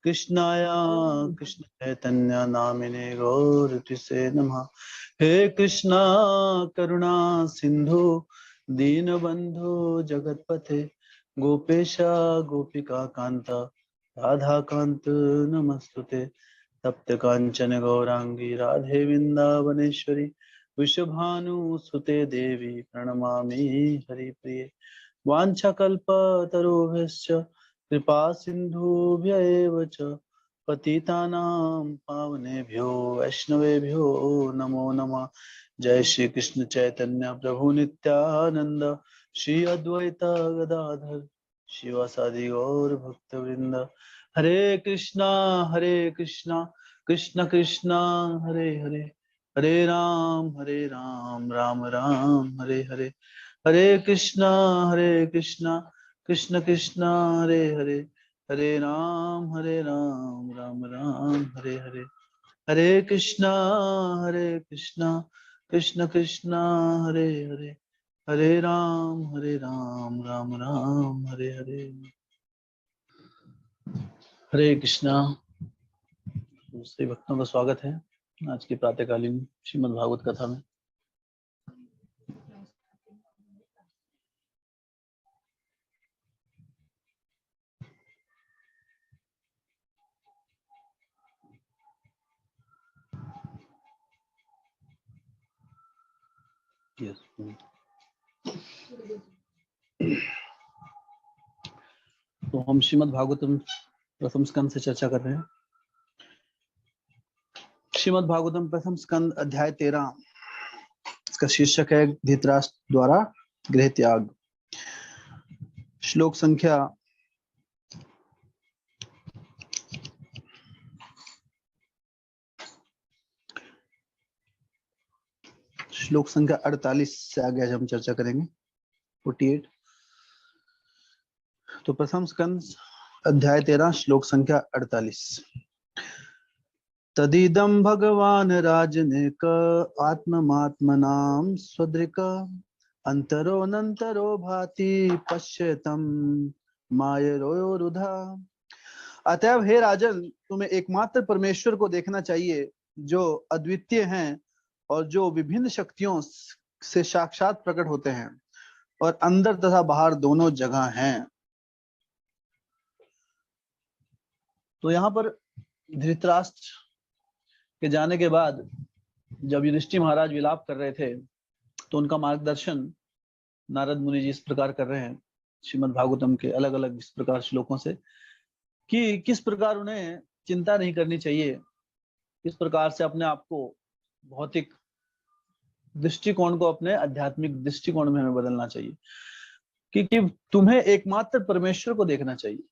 कृष्णाय कृष्ण चैतन्य नामिने गौरतिसे नमः। हे कृष्णा करुणा सिंधु दीनबंधु जगतपते गोपेश गोपिका कांत राधा कांत नमस्तुते। तप्त कांचन गौरांगी राधे वृंदावनेश्वरी विश्वभानुसुते देवी प्रणमामि हरिप्रिये। वाञ्छाकल्पतरुभ्यश्च कृपा सिन्धुभ्य एव च पतितानां पावनेभ्यो वैष्णवेभ्यो नमो नमः। जय श्री कृष्ण चैतन्य प्रभु नित्यानंद श्री अद्वैत गदाधर शिवासादि गौर भक्तवृंद। हरे कृष्णा कृष्ण कृष्णा हरे हरे, हरे राम राम राम हरे हरे। हरे कृष्णा कृष्ण कृष्णा हरे हरे, हरे राम राम राम हरे हरे। हरे कृष्णा कृष्ण कृष्णा हरे हरे, हरे राम राम राम हरे हरे। हरे कृष्णा। सभी भक्तों का स्वागत है आज की प्रातःकालीन श्रीमद् भागवत कथा में। तो हम श्रीमद् भागवतम प्रथम स्कंद से चर्चा कर रहे हैं। श्रीमद् भागवतम प्रथम स्कंद अध्याय 13, इसका शीर्षक है धृतराष्ट्र द्वारा गृह त्याग। श्लोक संख्या 48 से आगे आज हम चर्चा करेंगे। 48। तो प्रथम स्कंद अध्याय 13 श्लोक संख्या 48। तदिदं भगवान राजनेक आत्ममात्मनां स्वदृक अंतरोऽनंतरो भाति पश्यतं मायरोरुधा। अतएव हे राजन, तुम्हें एकमात्र परमेश्वर को देखना चाहिए जो अद्वितीय हैं और जो विभिन्न शक्तियों से साक्षात प्रकट होते हैं और अंदर तथा बाहर दोनों जगह हैं। तो यहाँ पर धृतराष्ट्र के जाने के बाद जब युधिष्ठिर महाराज विलाप कर रहे थे तो उनका मार्गदर्शन नारद मुनि जी इस प्रकार कर रहे हैं श्रीमद् भागवतम के अलग अलग इस प्रकार श्लोकों से कि किस प्रकार उन्हें चिंता नहीं करनी चाहिए, किस प्रकार से अपने आप को भौतिक दृष्टिकोण को अपने आध्यात्मिक दृष्टिकोण में हमें बदलना चाहिए, क्योंकि तुम्हें एकमात्र परमेश्वर को देखना चाहिए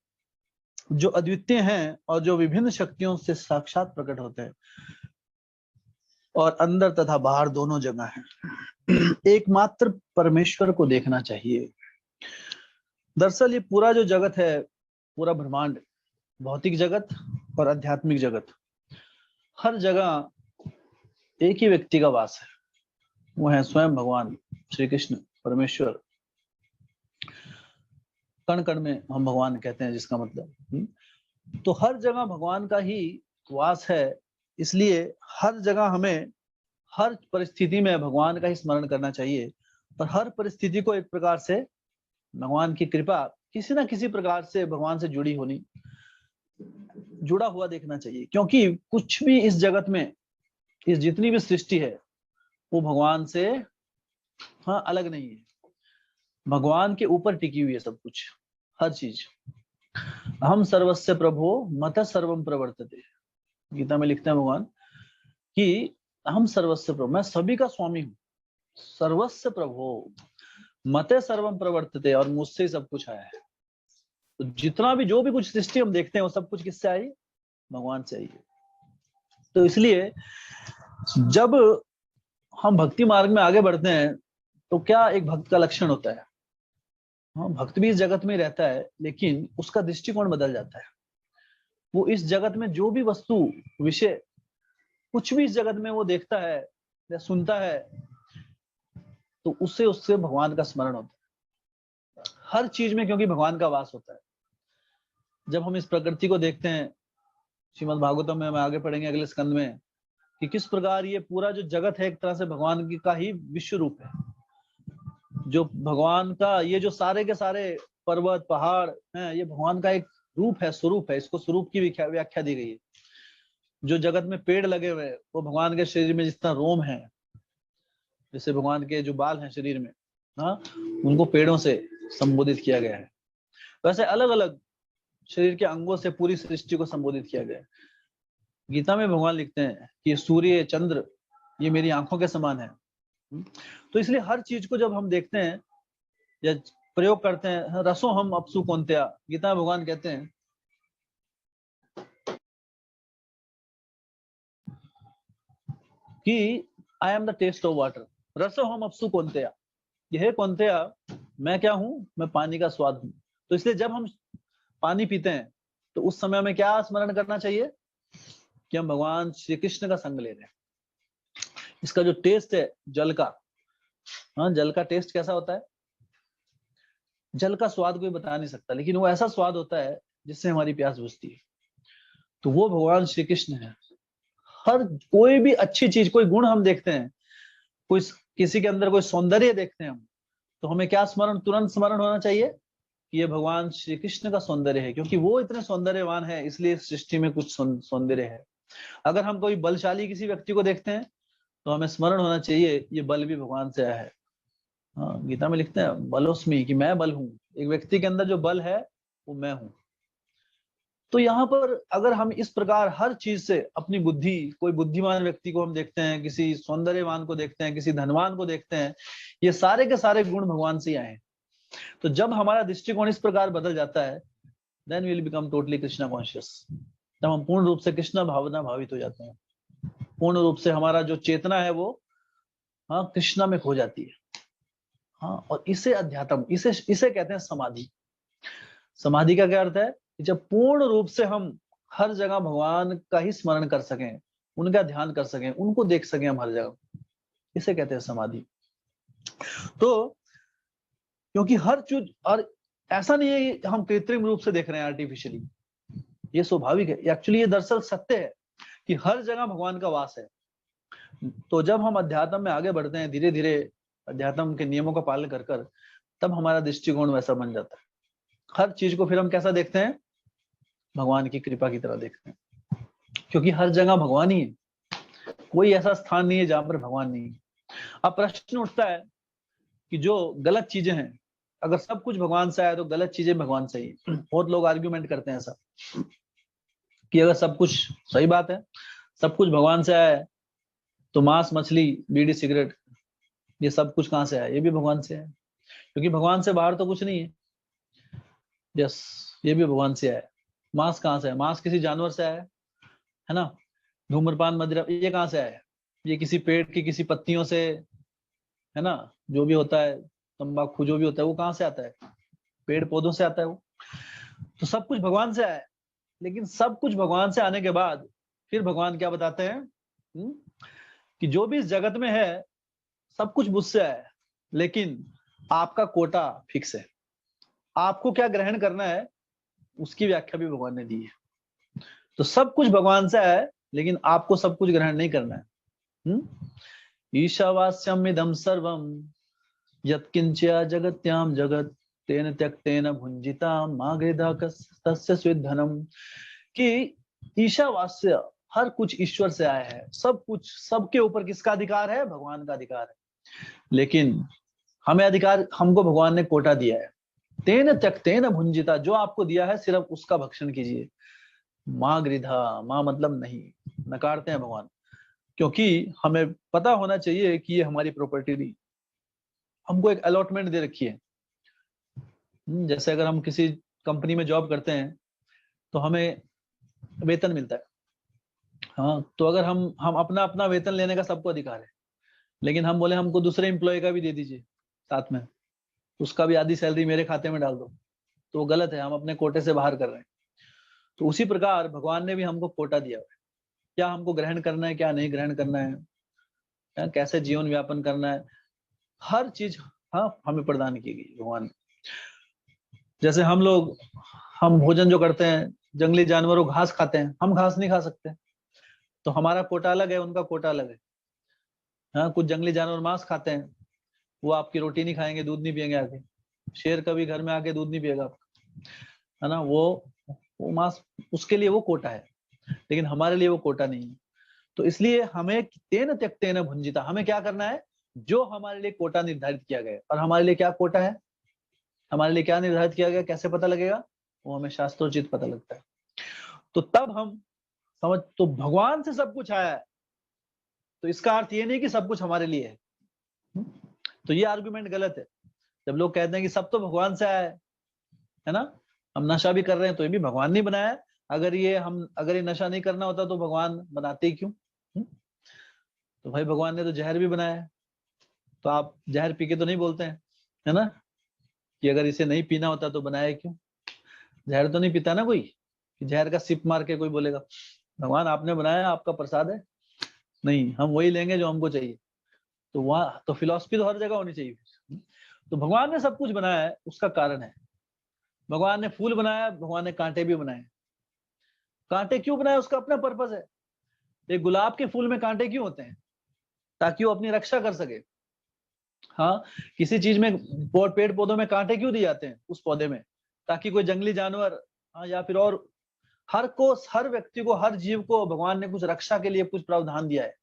जो अद्वितीय हैं और जो विभिन्न शक्तियों से साक्षात प्रकट होते हैं और अंदर तथा बाहर दोनों जगह हैं। एकमात्र परमेश्वर को देखना चाहिए। दरअसल ये पूरा जो जगत है, पूरा ब्रह्मांड, भौतिक जगत और आध्यात्मिक जगत, हर जगह एक ही व्यक्ति का वास है, वो है स्वयं भगवान श्री कृष्ण परमेश्वर। कण कण में हम भगवान कहते हैं, जिसका मतलब तो हर जगह भगवान का ही वास है। इसलिए हर जगह हमें हर परिस्थिति में भगवान का ही स्मरण करना चाहिए और हर परिस्थिति को एक प्रकार से भगवान की कृपा किसी ना किसी प्रकार से भगवान से जुड़ा हुआ देखना चाहिए, क्योंकि कुछ भी इस जगत में, इस जितनी भी सृष्टि है, वो भगवान से अलग नहीं है। भगवान के ऊपर टिकी हुई है सब कुछ, हर चीज। हम सर्वस्य प्रभो मत सर्वम प्रवर्तते, गीता में लिखते हैं भगवान कि हम सर्वस्य प्रभु, मैं सभी का स्वामी हूँ। सर्वस्य प्रभो मते सर्वम प्रवर्तते, और मुझसे ही सब कुछ आया है। तो जितना भी जो भी कुछ सृष्टि हम देखते हैं वो सब कुछ किससे आई? भगवान से आई है। तो इसलिए जब हम भक्ति मार्ग में आगे बढ़ते हैं तो क्या एक भक्त का लक्षण होता है? भक्त भी इस जगत में रहता है, लेकिन उसका दृष्टिकोण बदल जाता है। वो इस जगत में जो भी वस्तु, विषय, कुछ भी इस जगत में वो देखता है या सुनता है, तो उससे भगवान का स्मरण होता है हर चीज में, क्योंकि भगवान का वास होता है। जब हम इस प्रकृति को देखते हैं, श्रीमद् भागवतम में हम आगे पढ़ेंगे अगले स्कंद में, कि किस प्रकार ये पूरा जो जगत है एक तरह से भगवान की का ही विश्व रूप है। जो भगवान का ये जो सारे के सारे पर्वत पहाड़ हैं, ये भगवान का एक रूप है, स्वरूप है। इसको स्वरूप की व्याख्या दी गई है। जो जगत में पेड़ लगे हुए हैं वो भगवान के शरीर में जितना रोम है, जैसे भगवान के जो बाल हैं शरीर में, हाँ, उनको पेड़ों से संबोधित किया गया है। वैसे अलग अलग शरीर के अंगों से पूरी सृष्टि को संबोधित किया गया है। गीता में भगवान लिखते हैं कि सूर्य चंद्र ये मेरी आंखों के समान है। तो इसलिए हर चीज को जब हम देखते हैं या प्रयोग करते हैं, रसो हम अपसु कौन्तेया, गीता में भगवान कहते हैं कि I am the taste of water, रसो हम अपसु कौन्तेया, यह कौन्तेया मैं क्या हूं, मैं पानी का स्वाद हूं। तो इसलिए जब हम पानी पीते हैं तो उस समय हमें क्या स्मरण करना चाहिए कि हम भगवान श्री कृष्ण का संग ले रहे हैं। इसका जो टेस्ट है जल का, हाँ, जल का टेस्ट कैसा होता है, जल का स्वाद कोई बता नहीं सकता, लेकिन वो ऐसा स्वाद होता है जिससे हमारी प्यास बुझती है। तो वो भगवान श्री कृष्ण है। हर कोई भी अच्छी चीज, कोई गुण हम देखते हैं, कोई किसी के अंदर कोई सौंदर्य देखते हैं हम, तो हमें क्या स्मरण, तुरंत स्मरण होना चाहिए कि ये भगवान श्री कृष्ण का सौंदर्य है, क्योंकि वो इतने सौंदर्यवान है, इसलिए सृष्टि में कुछ सौंदर्य है। अगर हम कोई बलशाली किसी व्यक्ति को देखते हैं तो हमें स्मरण होना चाहिए ये बल भी भगवान से आया है। हाँ, गीता में लिखते हैं बलोस्मी, कि मैं बल हूं। एक व्यक्ति के अंदर जो बल है वो मैं हूं। तो यहाँ पर अगर हम इस प्रकार हर चीज से अपनी बुद्धि, कोई बुद्धिमान व्यक्ति को हम देखते हैं, किसी सौंदर्यवान को देखते हैं, किसी धनवान को देखते हैं, ये सारे के सारे गुण भगवान से ही आए हैं। तो जब हमारा दृष्टिकोण इस प्रकार बदल जाता है, then we will become totally Krishna conscious. तब हम पूर्ण रूप से कृष्णा भावना भावित हो जाते हैं। पूर्ण रूप से हमारा जो चेतना है वो, हाँ, कृष्णा में खो जाती है। हाँ, और इसे अध्यात्म, इसे कहते हैं समाधि। समाधि का क्या अर्थ है कि जब पूर्ण रूप से हम हर जगह भगवान का ही स्मरण कर सकें, उनका ध्यान कर सकें, उनको देख सकें हम हर जगह, इसे कहते हैं समाधि। तो क्योंकि हर चीज, और ऐसा नहीं है कि हम कृत्रिम रूप से देख रहे हैं, आर्टिफिशियली, ये स्वाभाविक है। एक्चुअली ये दरअसल सत्य है कि हर जगह भगवान का वास है। तो जब हम अध्यात्म में आगे बढ़ते हैं, धीरे धीरे अध्यात्म के नियमों का पालन कर कर, तब हमारा दृष्टिकोण वैसा बन जाता है। हर चीज को फिर हम कैसा देखते हैं, भगवान की कृपा की तरह देखते हैं, क्योंकि हर जगह भगवान ही है। कोई ऐसा स्थान नहीं है जहां पर भगवान नहीं है। अब प्रश्न उठता है कि जो गलत चीजें हैं, अगर सब कुछ भगवान से आया तो गलत चीजें भगवान से ही। बहुत लोग आर्ग्यूमेंट करते हैं ऐसा कि अगर सब कुछ सही बात है, सब कुछ भगवान से आया है, तो मांस मछली बीड़ी सिगरेट ये सब कुछ कहां से आया, ये भी भगवान से है, क्योंकि भगवान से बाहर तो कुछ नहीं है। यस, ये भी भगवान से आया है। मांस कहां से है, मांस किसी जानवर से आया है ना। धूम्रपान मदिरा ये कहां से आया है, ये किसी पेड़ की किसी पत्तियों से, है ना। जो भी होता है, तंबाकू जो भी होता है, वो कहां से आता है, पेड़ पौधों से आता है वो। तो सब कुछ भगवान से आया है। लेकिन सब कुछ भगवान से आने के बाद फिर भगवान क्या बताते हैं, कि जो भी इस जगत में है सब कुछ मुझसे आया है, लेकिन आपका कोटा फिक्स है। आपको क्या ग्रहण करना है उसकी व्याख्या भी भगवान ने दी है। तो सब कुछ भगवान से आया है, लेकिन आपको सब कुछ ग्रहण नहीं करना है। ईशावास्यम इदं सर्वम यत्किंच्या जगत्याम जगत तेन त्यक्तेन भुंजिता मागेदा तस्य स्विद्धनम, कि ईशावास्य हर कुछ ईश्वर से आया है। सब कुछ, सबके ऊपर किसका अधिकार है, भगवान का अधिकार है। लेकिन हमें अधिकार, हमको भगवान ने कोटा दिया है, तेन त्यक्तेन भुंजिता, जो आपको दिया है सिर्फ उसका भक्षण कीजिए। माँ गृधा, माँ मतलब नहीं, नकारते हैं भगवान, क्योंकि हमें पता होना चाहिए कि ये हमारी प्रॉपर्टी नहीं, हमको एक अलॉटमेंट दे रखी है। जैसे अगर हम किसी कंपनी में जॉब करते हैं तो हमें वेतन मिलता है। हाँ, तो अगर हम अपना अपना वेतन लेने का सबको अधिकार है, लेकिन हम बोले हमको दूसरे एम्प्लॉय का भी दे दीजिए साथ में, उसका भी आधी सैलरी मेरे खाते में डाल दो, तो वो गलत है, हम अपने कोटे से बाहर कर रहे हैं। तो उसी प्रकार भगवान ने भी हमको कोटा दिया है, क्या हमको ग्रहण करना है, क्या नहीं ग्रहण करना है, कैसे जीवन व्यापन करना है, हर चीज, हाँ, हमें प्रदान की गई भगवान ने। जैसे हम लोग हम भोजन जो करते हैं, जंगली जानवर वो घास खाते हैं, हम घास नहीं खा सकते, तो हमारा कोटा अलग है, उनका कोटा अलग है। हाँ, कुछ जंगली जानवर मांस खाते हैं, वो आपकी रोटी नहीं खाएंगे, दूध नहीं पियेंगे आके। शेर कभी घर में आके दूध नहीं पिएगा आपका, है ना, वो मांस, उसके लिए वो कोटा है, लेकिन हमारे लिए वो कोटा नहीं है। तो इसलिए हमें तेन त्यक्तेन भुंजिता, हमें क्या करना है, जो हमारे लिए कोटा निर्धारित किया गया है। और हमारे लिए क्या कोटा है, हमारे लिए क्या निर्धारित किया गया, कैसे पता लगेगा, वो हमें शास्त्रोचित पता लगता है। तो तब हम समझ, तो भगवान से सब कुछ आया है, तो इसका अर्थ ये नहीं कि सब कुछ हमारे लिए है। तो ये आर्गुमेंट गलत है। जब लोग कहते हैं कि सब तो भगवान से आया है ना, हम नशा भी कर रहे हैं तो ये भी भगवान ने बनाया है, अगर ये नशा नहीं करना होता तो भगवान बनाते ही क्यों? तो भाई भगवान ने तो जहर भी बनाया है, तो आप जहर पी के तो नहीं बोलते हैं, है ना, कि अगर इसे नहीं पीना होता तो बनाया क्यों? जहर तो नहीं पीता ना कोई, कि जहर का सिप मार के कोई बोलेगा भगवान आपने बनाया, आपका प्रसाद है, नहीं, हम वही लेंगे जो हमको चाहिए। तो वहां तो फिलॉसफी तो हर जगह होनी चाहिए। तो भगवान ने सब कुछ बनाया है, उसका कारण है। भगवान ने फूल बनाया, भगवान ने कांटे भी बनाए। कांटे क्यों बनाए, उसका अपना पर्पस है। एक गुलाब के फूल में कांटे क्यों होते हैं, ताकि वो अपनी रक्षा कर सके। हाँ, किसी चीज में, पेड़ पौधों में कांटे क्यों दिए जाते हैं उस पौधे में, ताकि कोई जंगली जानवर, हाँ, या फिर और हर व्यक्ति को, हर जीव को भगवान ने कुछ रक्षा के लिए कुछ प्रावधान दिया है।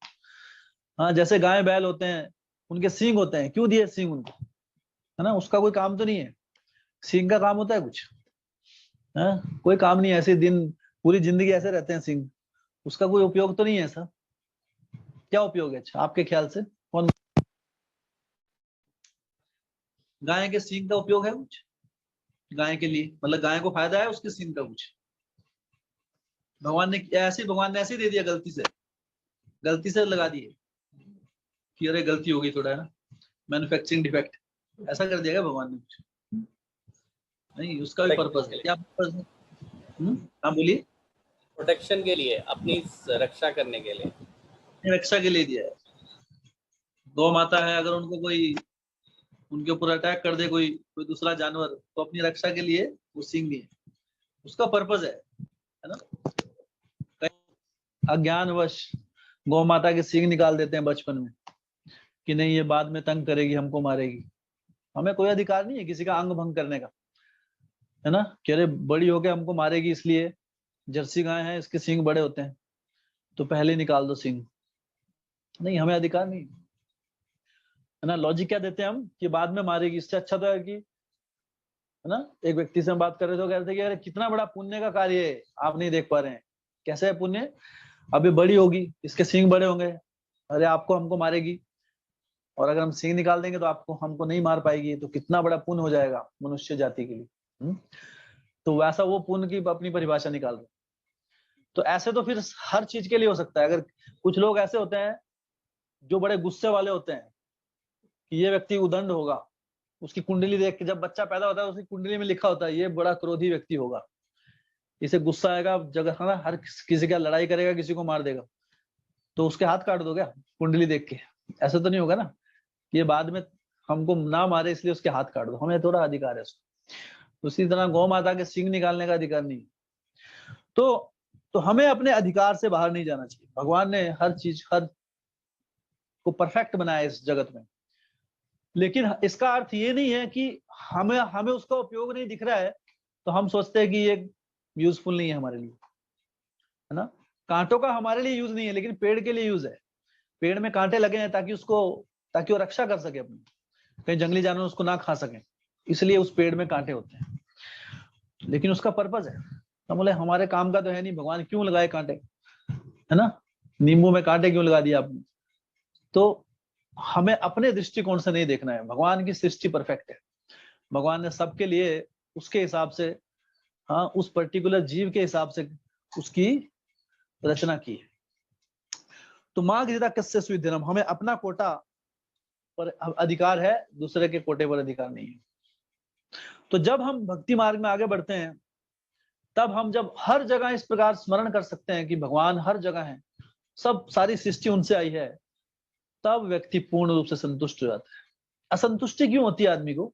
हाँ, जैसे गाय बैल होते हैं, उनके सींग होते हैं, क्यों दिए सींग उनको, है ना, उसका कोई काम तो नहीं है। सींग का काम होता है कुछ, हाँ, कोई काम नहीं है, ऐसे दिन पूरी जिंदगी ऐसे रहते हैं सींग, उसका कोई उपयोग तो नहीं है ऐसा। क्या उपयोग है अच्छा आपके ख्याल से, कौन? गाय के सींग का उपयोग है कुछ गाय के लिए, मतलब गाय को फायदा है उसके सींग का कुछ? भगवान ने ऐसे ही दे दिया, गलती से लगा दिए कि अरे गलती हो गई थोड़ा, है ना, मैन्युफैक्चरिंग डिफेक्ट, ऐसा कर दिया क्या भगवान ने कुछ? नहीं, उसका भी पर्पस है। क्या पर्पस है? हाँ बोलिए। प्रोटेक्शन के लिए, अपनी रक्षा करने के लिए, रक्षा के लिए दिया है। गौ माता है, अगर उनको कोई उनके ऊपर अटैक कर दे कोई दूसरा जानवर, तो अपनी रक्षा के लिए वो सींग दिए, उसका पर्पस है ना। अज्ञानवश गौ माता के सींग निकाल देते हैं बचपन में, कि नहीं ये बाद में तंग करेगी, हमको मारेगी। हमें कोई अधिकार नहीं है किसी का अंग भंग करने का, है ना, कि अरे बड़ी होके हमको मारेगी, इसलिए जर्सी गाय है, इसके सींग बड़े होते हैं तो पहले निकाल दो सींग। नहीं, हमें अधिकार नहीं, है ना। लॉजिक क्या देते हैं हम, कि बाद में मारेगी, इससे अच्छा तो है कि, है ना। एक व्यक्ति से हम बात कर रहे थे, तो कह रहे थे कि अरे कितना बड़ा पुण्य का कार्य है, आप नहीं देख पा रहे हैं। कैसे है पुण्य? अभी बड़ी होगी, इसके सींग बड़े होंगे, अरे आपको हमको मारेगी, और अगर हम सींग निकाल देंगे तो आपको हमको नहीं मार पाएगी, तो कितना बड़ा पुण्य हो जाएगा मनुष्य जाति के लिए। तो वैसा वो पुण्य की अपनी परिभाषा निकाल रहे। तो ऐसे तो फिर हर चीज के लिए हो सकता है। अगर कुछ लोग ऐसे होते हैं जो बड़े गुस्से वाले होते हैं, कि ये व्यक्ति उदंड होगा, उसकी कुंडली देख के, जब बच्चा पैदा होता है उसकी कुंडली में लिखा होता है ये बड़ा क्रोधी व्यक्ति होगा, इसे गुस्सा आएगा, जगह है ना, हर किसी का लड़ाई करेगा, किसी को मार देगा, तो उसके हाथ काट दो क्या कुंडली देख के? ऐसा तो नहीं होगा ना, कि ये बाद में हमको ना मारे इसलिए उसके हाथ काट दो, हमें थोड़ा अधिकार है उसको। उसी तरह गौ माता के सींग निकालने का अधिकार नहीं। तो हमें अपने अधिकार से बाहर नहीं जाना चाहिए। भगवान ने हर चीज, हर को परफेक्ट बनाया इस जगत में, लेकिन इसका अर्थ ये नहीं है कि हमें हमें उसका उपयोग नहीं दिख रहा है तो हम सोचते हैं कि ये यूजफुल नहीं है हमारे लिए, है ना। कांटों का हमारे लिए यूज नहीं है, लेकिन पेड़ के लिए यूज है। पेड़ में कांटे लगे हैं ताकि वो रक्षा कर सके अपनी, कहीं जंगली जानवर उसको ना खा सके, इसलिए उस पेड़ में कांटे होते हैं, लेकिन उसका पर्पज है। हम बोले हमारे काम का तो है नहीं, भगवान क्यों लगाए कांटे, है ना, नींबू में कांटे क्यों लगा दिया आपने? तो हमें अपने दृष्टिकोण से नहीं देखना है, भगवान की सृष्टि परफेक्ट है। भगवान ने सबके लिए उसके हिसाब से, हाँ, उस पर्टिकुलर जीव के हिसाब से उसकी रचना की है। तो माँ गीता कस्य स्विधिनम, हमें अपना कोटा पर अधिकार है, दूसरे के कोटे पर अधिकार नहीं है। तो जब हम भक्ति मार्ग में आगे बढ़ते हैं, तब हम जब हर जगह इस प्रकार स्मरण कर सकते हैं कि भगवान हर जगह है, सब सारी सृष्टि उनसे आई है, तब व्यक्ति पूर्ण रूप से संतुष्ट हो जाता है। असंतुष्टि क्यों होती है आदमी को?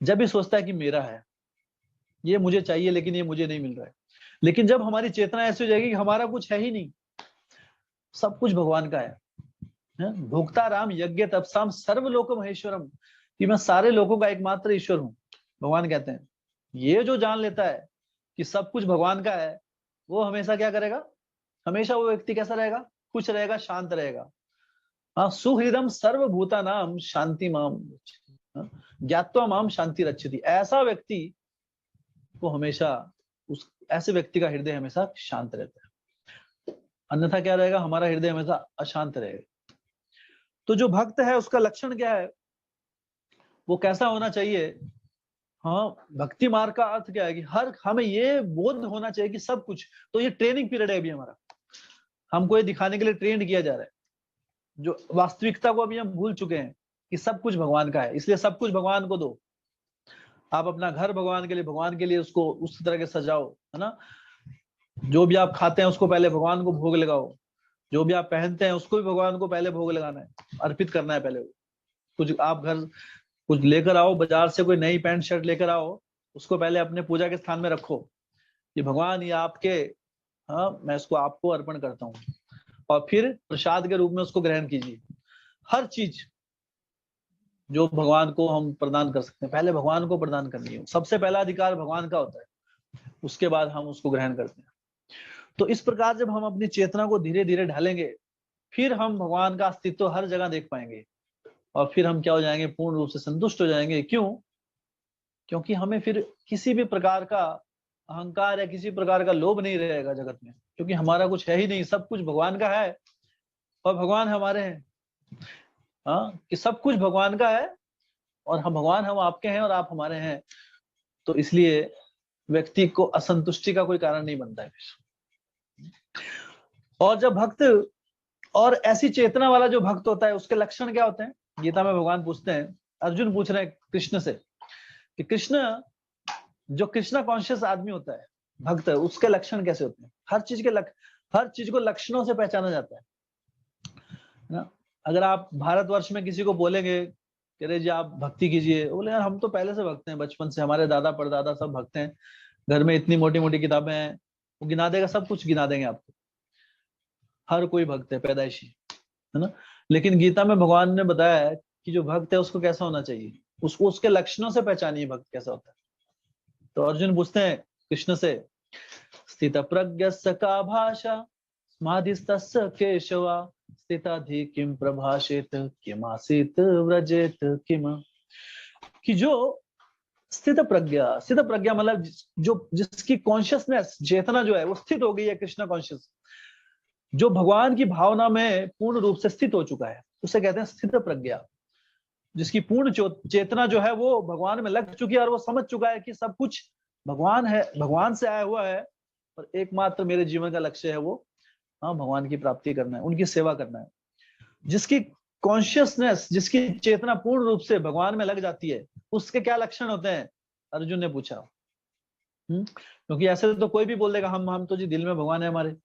जब भी सोचता है कि मेरा है, ये मुझे चाहिए लेकिन ये मुझे नहीं मिल रहा है। लेकिन जब हमारी चेतना ऐसी हो जाएगी कि हमारा कुछ है ही नहीं, सब कुछ भगवान का है, भोक्ता राम यज्ञ तपसाम सर्वलोक महेश्वरम, कि मैं सारे लोगों का एकमात्र ईश्वर हूँ, भगवान कहते हैं। ये जो जान लेता है कि सब कुछ भगवान का है, वो हमेशा क्या करेगा, हमेशा वो व्यक्ति कैसा रहेगा, खुश रहेगा, शांत रहेगा। हाँ, सुहृदम सर्वभूता नाम शांति माम, ज्ञात्वा माम शांति रक्षति। ऐसा व्यक्ति को हमेशा, उस ऐसे व्यक्ति का हृदय हमेशा शांत रहता है। अन्यथा क्या रहेगा, हमारा हृदय हमेशा अशांत रहेगा। तो जो भक्त है उसका लक्षण क्या है, वो कैसा होना चाहिए। हाँ, भक्ति मार्ग का अर्थ क्या है कि हर हमें ये बोध होना चाहिए कि सब कुछ, तो ये ट्रेनिंग पीरियड है अभी हमारा, हमको ये दिखाने के लिए ट्रेंड किया जा रहा है, जो वास्तविकता को अभी हम भूल चुके हैं कि सब कुछ भगवान का है, इसलिए सब कुछ भगवान को दो। आप अपना घर भगवान के लिए उसको उस तरह के सजाओ, है ना। जो भी आप खाते हैं उसको पहले भगवान को भोग लगाओ, जो भी आप पहनते हैं उसको भी भगवान को पहले भोग लगाना है, अर्पित करना है पहले। कुछ आप घर कुछ लेकर आओ, बाजार से कोई नई पैंट शर्ट लेकर आओ, उसको पहले अपने पूजा के स्थान में रखो कि भगवान ये आपके, हाँ, मैं इसको आपको अर्पण करता हूँ, और फिर प्रसाद के रूप में उसको ग्रहण कीजिए। हर चीज जो भगवान को हम प्रदान कर सकते हैं, पहले भगवान को प्रदान करनी है, सबसे पहला अधिकार भगवान का होता है, उसके बाद हम उसको ग्रहण करते हैं। तो इस प्रकार जब हम अपनी चेतना को धीरे धीरे ढालेंगे, फिर हम भगवान का अस्तित्व हर जगह देख पाएंगे, और फिर हम क्या हो जाएंगे, पूर्ण रूप से संतुष्ट हो जाएंगे। क्यों? क्योंकि हमें फिर किसी भी प्रकार का अहंकार या किसी प्रकार का लोभ नहीं रहेगा जगत में, क्योंकि हमारा कुछ है ही नहीं, सब कुछ भगवान का है और भगवान हमारे हैं। हाँ, कि सब कुछ भगवान का है और हम भगवान, हम आपके हैं और आप हमारे हैं। तो इसलिए व्यक्ति को असंतुष्टि का कोई कारण नहीं बनता है। और जब भक्त, और ऐसी चेतना वाला जो भक्त होता है, उसके लक्षण क्या होते हैं, गीता में भगवान पूछते हैं, अर्जुन पूछ रहे हैं कृष्ण से कि कृष्ण, जो कृष्णा कॉन्शियस आदमी होता है, भक्त, उसके लक्षण कैसे होते हैं। हर चीज को लक्षणों से पहचाना जाता है ना। अगर आप भारतवर्ष में किसी को बोलेंगे कि अरे जी आप भक्ति कीजिए, बोले यार हम तो पहले से भक्त हैं, बचपन से हमारे दादा परदादा सब भक्त हैं, घर में इतनी मोटी मोटी किताबें हैं, वो गिना देगा, सब कुछ गिना देंगे आपको, हर कोई भक्त है पैदाइशी, है ना। लेकिन गीता में भगवान ने बताया है कि जो भक्त है उसको कैसा होना चाहिए, उसको उसके लक्षणों से पहचानिए भक्त कैसा होता है। तो अर्जुन पूछते हैं कृष्ण से, स्थित प्रज्ञस्य का भाषा समाधिस्तस्य केशवा स्थिताधि किम प्रभाषेत किमासीत व्रजेत किम। कि जो स्थित प्रज्ञा मतलब जो जिसकी कॉन्शियसनेस, चेतना जो है वो स्थित हो गई है, कृष्णा कॉन्शियस, जो भगवान की भावना में पूर्ण रूप से स्थित हो चुका है, उसे कहते हैं स्थित प्रज्ञा। जिसकी पूर्ण चेतना जो है वो भगवान में लग चुकी है और वो समझ चुका है कि सब कुछ भगवान है, भगवान से आया हुआ है, और एकमात्र मेरे जीवन का लक्ष्य है वो, हाँ, भगवान की प्राप्ति करना है, उनकी सेवा करना है। जिसकी कॉन्शियसनेस, जिसकी चेतना पूर्ण रूप से भगवान में लग जाती है, उसके क्या लक्षण होते हैं, अर्जुन ने पूछा। क्योंकि ऐसे तो कोई भी बोल देगा हम तो जी दिल में भगवान है हमारे,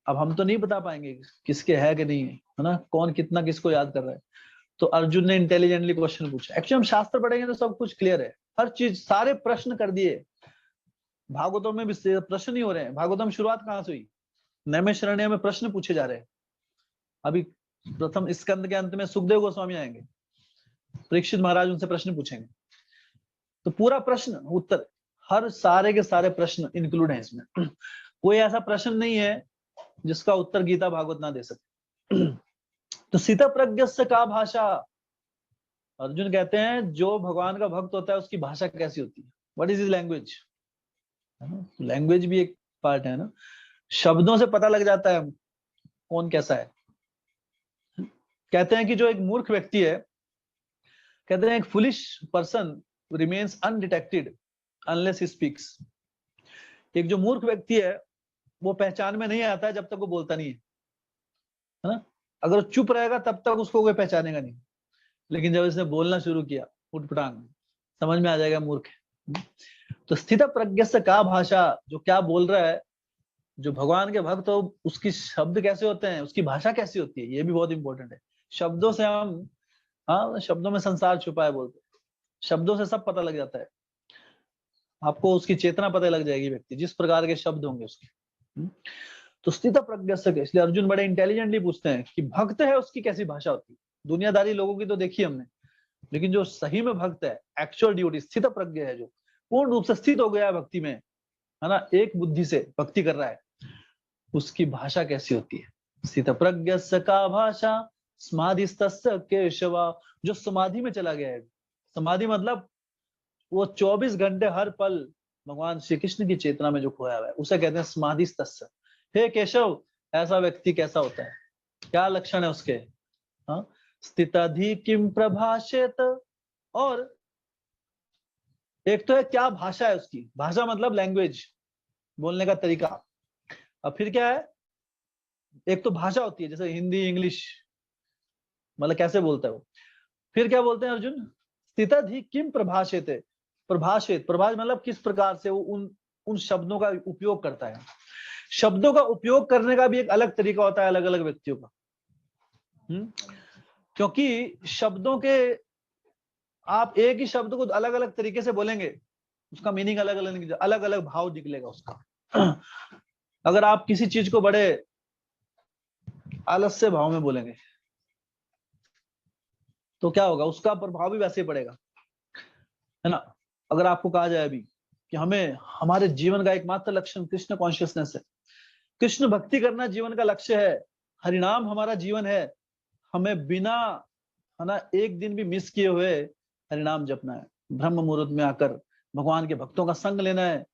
अब हम तो नहीं बता पाएंगे किसके है कि नहीं है ना, कौन कितना किसको याद कर रहा है। तो अर्जुन ने इंटेलिजेंटली क्वेश्चन पूछा। एक्चुअली हम शास्त्र पढ़ेंगे तो सब कुछ क्लियर है, हर चीज, सारे प्रश्न कर दिए। भागवतों में भी प्रश्न ही हो रहे हैं। भागवतम शुरुआत कहां से हुई, नैमिषारण्य में प्रश्न पूछे जा रहे हैं। अभी प्रथम स्कंद के अंत में सुखदेव गोस्वामी आएंगे, परीक्षित महाराज उनसे प्रश्न पूछेंगे, तो पूरा प्रश्न उत्तर, हर सारे के सारे प्रश्न इंक्लूड है इसमें। कोई ऐसा प्रश्न नहीं है जिसका उत्तर गीता भागवत ना दे सके। तो सीता प्रज्ञ से का भाषा, अर्जुन कहते हैं जो भगवान का भक्त होता है उसकी भाषा कैसी होती है, what is his language. Language भी एक पार्ट है ना, शब्दों से पता लग जाता है कौन कैसा है। कहते हैं कि जो एक मूर्ख व्यक्ति है, कहते हैं एक foolish person remains undetected unless he speaks. एक जो मूर्ख व्यक्ति है वो पहचान में नहीं आता है जब तक वो बोलता नहीं है ना। अगर चुप रहेगा तब तक उसको कोई पहचानेगा नहीं, लेकिन जब इसने बोलना शुरू किया उठपटांग, समझ में आ जाएगा मूर्ख है। तो स्थित प्रज्ञ से का भाषा, जो क्या बोल रहा है, जो भगवान के भक्त हो उसकी शब्द कैसे होते हैं, उसकी भाषा कैसी होती है, ये भी बहुत इंपॉर्टेंट है। शब्दों से हम, हाँ, शब्दों में संसार छुपा है बोलते, शब्दों से सब पता लग जाता है। आपको उसकी चेतना पता लग जाएगी व्यक्ति, जिस प्रकार के शब्द होंगे उसके। तो स्थित प्रज्ञस्य, इसलिए अर्जुन बड़े इंटेलिजेंटली पूछते हैं कि भक्त है उसकी कैसी भाषा होती है। दुनियादारी लोगों की तो देखी हमने, लेकिन जो सही में भक्त है, एक्चुअल ड्यूटी, स्थित प्रज्ञ है, जो पूर्ण रूप से स्थित हो गया है भक्ति में, है ना, एक बुद्धि से भक्ति कर रहा है, उसकी भाषा कैसी होती है। स्थित प्रज्ञस्य का भाषा समाधिस्तस्य केशवा, जो समाधि में चला गया है। समाधि मतलब वो 24 घंटे हर पल भगवान श्री कृष्ण की चेतना में जो खोया हुआ है, उसे कहते हैं समाधिस्तस्य। हे केशव, ऐसा व्यक्ति कैसा होता है, क्या लक्षण है उसके। हाँ, स्थिताधि किम प्रभाषेत, और एक तो है क्या भाषा है उसकी, भाषा मतलब लैंग्वेज, बोलने का तरीका। अब फिर क्या है, एक तो भाषा होती है जैसे हिंदी इंग्लिश, मतलब कैसे बोलता है वो। फिर क्या बोलते हैं अर्जुन, स्थिताधि किम प्रभाषेत, प्रभाषित, प्रभाष मतलब किस प्रकार से वो उन शब्दों का उपयोग करता है। शब्दों का उपयोग करने का भी एक अलग तरीका होता है अलग अलग व्यक्तियों का। क्योंकि शब्दों के, आप एक ही शब्द को अलग अलग तरीके से बोलेंगे, उसका मीनिंग अलग अलग, अलग अलग भाव निकलेगा उसका। अगर आप किसी चीज को बड़े आलस्य भाव में बोलेंगे तो क्या होगा, उसका प्रभाव भी वैसे ही पड़ेगा, है ना। अगर आपको कहा जाए अभी कि हमें, हमारे जीवन का एकमात्र लक्षण कृष्ण कॉन्शियसनेस है, कृष्ण भक्ति करना जीवन का लक्ष्य है, हरिनाम हमारा जीवन है, हमें बिना, है ना, एक दिन भी मिस किए हुए हरिनाम जपना है, ब्रह्म मुहूर्त में आकर भगवान के भक्तों का संग लेना है,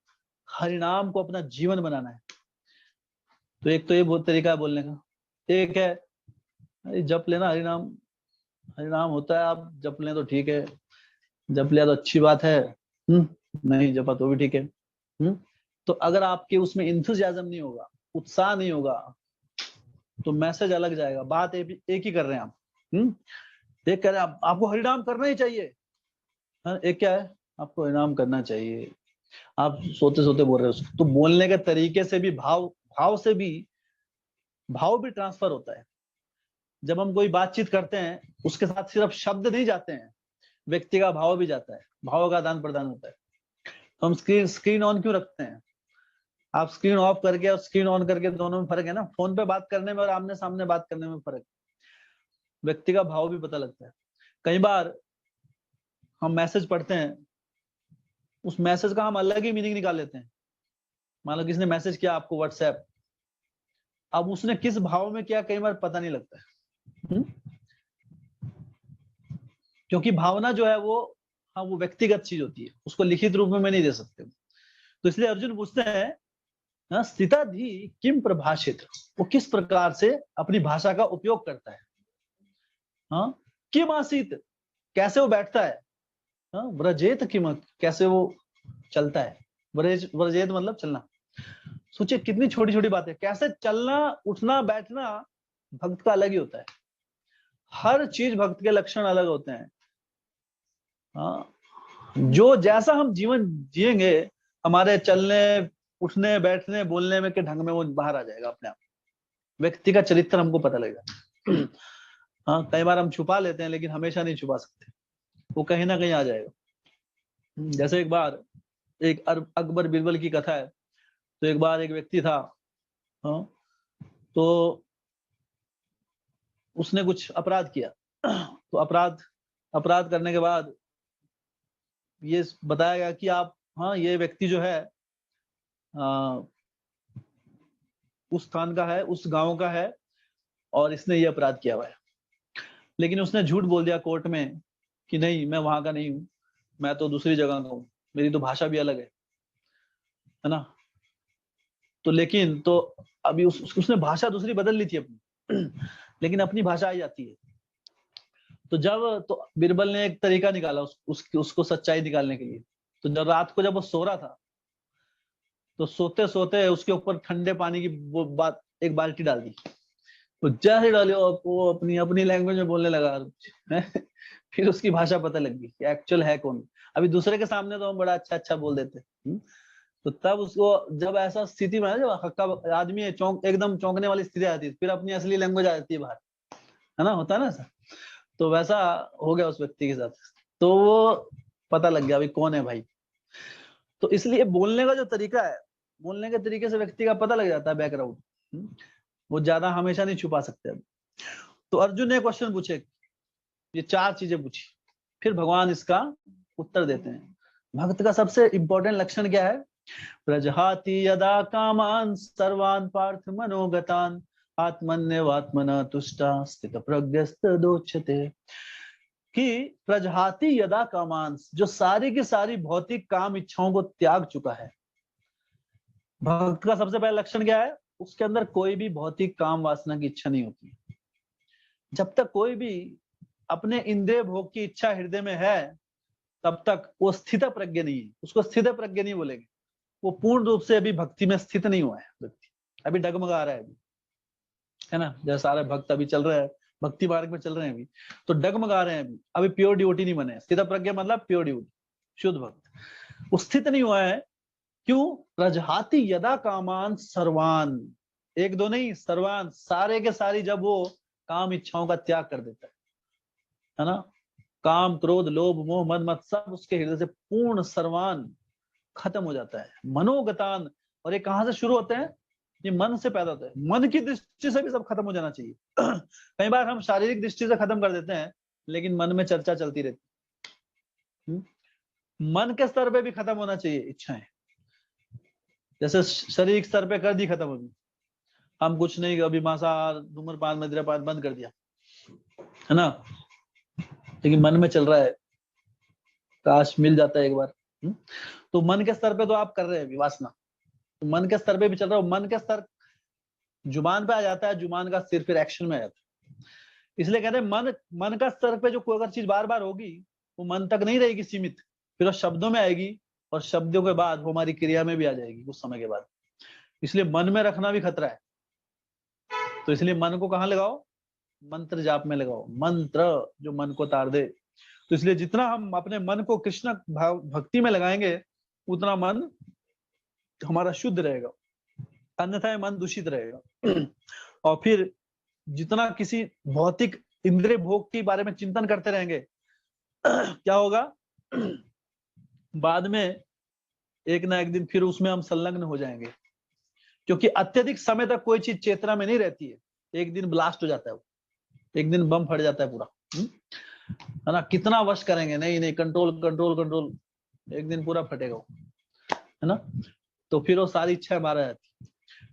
हरिनाम को अपना जीवन बनाना है। तो एक तो ये बहुत तरीका है बोलने का। एक है जप लेना हरिनाम, हरिनाम होता है, आप जप लें तो ठीक है, जप लिया तो अच्छी बात है, नहीं जपा तो भी ठीक है। तो अगर आपके उसमें इंथुजियाज्म नहीं होगा, उत्साह नहीं होगा, तो मैसेज अलग जाएगा। बात एक ही कर रहे हैं आप, एक कह रहे हैं आपको हरिनाम करना ही चाहिए, एक क्या है, आपको हरिनाम करना चाहिए, आप सोते सोते बोल रहे हो उसको। तो बोलने के तरीके से भी भाव से भी भाव भी ट्रांसफर होता है। जब हम कोई बातचीत करते हैं, उसके साथ सिर्फ शब्द नहीं जाते हैं, व्यक्ति का भाव भी जाता है, भाव का आदान प्रदान होता है। तो हम स्क्रीन ऑन क्यों रखते हैं, आप स्क्रीन ऑफ करके और स्क्रीन ऑन करके दोनों में फर्क है ना। फोन पे बात करने में और आमने सामने बात करने में फर्क, व्यक्ति का भाव भी पता लगता है। कई बार हम मैसेज पढ़ते हैं, उस मैसेज का हम अलग ही मीनिंग निकाल लेते हैं। मान लो किसने मैसेज किया आपको व्हाट्सएप, अब उसने किस भाव में किया कई बार पता नहीं लगता है। क्योंकि भावना जो है वो, हाँ, वो व्यक्तिगत चीज होती है, उसको लिखित रूप में नहीं दे सकते। तो इसलिए अर्जुन पूछते हैं, स्थिताधि किम प्रभाषित, वो किस प्रकार से अपनी भाषा का उपयोग करता है। हाँ, किम आसीत, कैसे वो बैठता है। हाँ, व्रजेत किम, कैसे वो चलता है। व्रजेत मतलब चलना। सोचिए कितनी छोटी छोटी बातें, कैसे चलना, उठना, बैठना भक्त का अलग ही होता है। हर चीज भक्त के लक्षण अलग होते हैं। हाँ, जो जैसा हम जीवन जिएंगे, हमारे चलने, उठने, बैठने, बोलने में के ढंग में वो बाहर आ जाएगा अपने आप। व्यक्ति का चरित्र हमको पता लगेगा। हाँ, कई बार हम छुपा लेते हैं, लेकिन हमेशा नहीं छुपा सकते, वो कहीं ना कहीं आ जाएगा। जैसे एक बार एक अकबर बिरबल की कथा है। तो एक बार एक व्यक्ति था, हाँ, तो उसने कुछ अपराध किया। तो अपराध करने के बाद ये बताया गया कि आप, हाँ, ये व्यक्ति जो है उस स्थान का है, उस गांव का है, और इसने ये अपराध किया हुआ है। लेकिन उसने झूठ बोल दिया कोर्ट में कि नहीं, मैं वहां का नहीं हूँ, मैं तो दूसरी जगह का हूँ, मेरी तो भाषा भी अलग है ना। तो लेकिन तो अभी उसने भाषा दूसरी बदल ली थी अपनी, लेकिन अपनी भाषा आई जाती है। तो बिरबल ने एक तरीका निकाला उसको सच्चाई निकालने के लिए। तो जब रात को जब वो सो रहा था, तो सोते सोते उसके ऊपर ठंडे पानी की वो एक बाल्टी डाल दी। तो जैसे डाली वो अपनी अपनी लैंग्वेज में बोलने लगा। फिर उसकी भाषा पता लग गई कि एक्चुअल है कौन। अभी दूसरे के सामने तो हम बड़ा अच्छा अच्छा बोल देते। तो तब उसको जब ऐसा स्थिति में, जब हक्का आदमी एकदम चौंकने वाली स्थिति आती है, फिर अपनी असली लैंग्वेज आ जाती है बाहर, है ना, होता है ना ऐसा। तो वैसा हो गया उस व्यक्ति के साथ। तो वो पता लग गया भाई कौन है भाई। तो इसलिए बोलने का जो तरीका है, बोलने के तरीके से व्यक्ति का पता लग जाता है बैकग्राउंड, वो ज्यादा हमेशा नहीं छुपा सकते। अब तो अर्जुन ने क्वेश्चन पूछे, ये 4 चीजें पूछी, फिर भगवान इसका उत्तर देते हैं। भक्त का सबसे इंपॉर्टेंट लक्षण क्या है? प्रजहाति यदा कामान सर्वान पार्थ मनोगतान आत्मन्यवात्मना तुष्टा स्थित प्रज्ञस्तदोच्यते। कि प्रजहाति यदा कामान, जो सारी की सारी भौतिक काम इच्छाओं को त्याग चुका है। भक्त का सबसे पहला लक्षण क्या है? उसके अंदर कोई भी भौतिक काम वासना की इच्छा नहीं होती। जब तक कोई भी अपने इंद्रिय भोग की इच्छा हृदय में है, तब तक वो स्थित प्रज्ञ नहीं है। उसको स्थित प्रज्ञ नहीं बोलेंगे। वो पूर्ण रूप से अभी भक्ति में स्थित नहीं हुआ है व्यक्ति, अभी डगमगा रहा है अभी, है ना। जैसे सारे भक्त अभी चल रहे हैं, भक्ति मार्ग में चल रहे हैं अभी, तो डगमगा रहे हैं अभी प्योर ड्यूटी नहीं बने। स्थित प्रज्ञ मतलब प्योर ड्यूटी, शुद्ध भक्त। वो स्थित नहीं हुआ है। क्यों? प्रजहाति यदा कामान सर्वान, एक दो नहीं, सर्वान, सारे के सारी, जब वो काम इच्छाओं का त्याग कर देता है ना। काम क्रोध लोभ मोह मद मत सब उसके हृदय से पूर्ण सर्वान खत्म हो जाता है। मनोगतान, और ये कहां से शुरू होते हैं? ये मन से पैदा होता है। मन की दृष्टि से भी सब खत्म हो जाना चाहिए। कई बार हम शारीरिक दृष्टि से खत्म कर देते हैं, लेकिन मन में चर्चा चलती रहती है। मन के स्तर पे भी खत्म होना चाहिए इच्छाएं। जैसे शारीरिक स्तर पे कर दी खत्म होगी, हम कुछ नहीं, अभी मांसाहार धूम्रपान मदिरापान बंद कर दिया, है ना, लेकिन मन में चल रहा है, काश मिल जाता है एक बार। तो मन के स्तर पे तो आप कर रहे हैं वासना, तो मन के स्तर पे भी चल रहा है। मन के स्तर जुबान पे आ जाता है, जुबान का सिर फिर एक्शन में आ जाता है। इसलिए कहते हैं मन का स्तर पे जो कोई अगर चीज बार बार होगी, वो मन तक नहीं रहेगी सीमित, फिर वो शब्दों में आएगी, और शब्दों के बाद वो हमारी क्रिया में भी आ जाएगी कुछ समय के बाद। इसलिए मन में रखना भी खतरा है। तो इसलिए मन को कहाँ लगाओ? मंत्र जाप में लगाओ, मंत्र जो मन को तार दे। तो इसलिए जितना हम अपने मन को कृष्ण भक्ति में लगाएंगे, उतना मन हमारा शुद्ध रहेगा, अन्यथा मन दूषित रहेगा। और फिर जितना किसी भौतिक इंद्रिय भोग के बारे में चिंतन करते रहेंगे, क्या होगा? बाद में एक ना एक दिन फिर उसमें हम संलग्न हो जाएंगे, क्योंकि अत्यधिक समय तक कोई चीज चेतना में नहीं रहती है। एक दिन ब्लास्ट हो जाता है, एक दिन बम फट जाता है पूरा, है ना। कितना वश करेंगे, नहीं नहीं, कंट्रोल कंट्रोल कंट्रोल, एक दिन पूरा फटेगा, है ना। तो फिर वो सारी इच्छा हमारा रहती।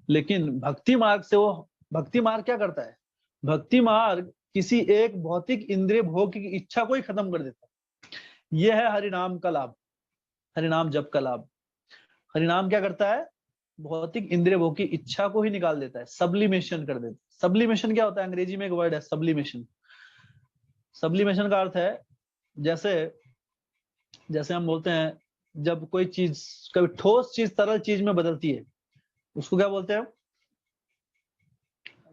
लेकिन भक्ति मार्ग से, वो भक्ति मार्ग क्या करता है? भक्ति मार्ग किसी एक भौतिक इंद्रिय भोग की इच्छा को ही खत्म कर देता है। यह है हरिनाम का लाभ, हरिनाम जप का लाभ। हरिनाम क्या करता है? भौतिक इंद्रिय भोग की इच्छा को ही निकाल देता है, सब्लिमेशन कर देता है। सब्लिमेशन क्या होता है? अंग्रेजी में एक वर्ड है सब्लिमेशन। सब्लिमेशन का अर्थ है, जैसे जैसे हम बोलते हैं, जब कोई चीज, कभी ठोस चीज तरल चीज में बदलती है, उसको क्या बोलते हैं?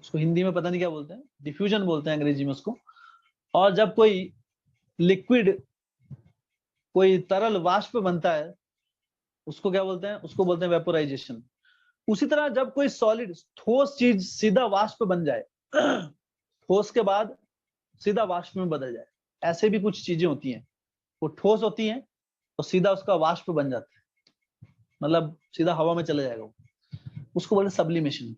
उसको हिंदी में पता नहीं क्या बोलते हैं, डिफ्यूजन बोलते हैं अंग्रेजी में उसको। और जब कोई लिक्विड, कोई तरल वाष्प बनता है, उसको क्या बोलते हैं? उसको बोलते हैं वेपोराइजेशन। उसी तरह जब कोई सॉलिड ठोस चीज सीधा वाष्प बन जाए, ठोस के बाद सीधा वाष्प में बदल जाए, ऐसे भी कुछ चीजें होती हैं, वो ठोस होती हैं और सीधा उसका वाष्प बन जाता है, मतलब सीधा हवा में चले जाएगा वो, उसको बोलते हैं सब्लिमेशन।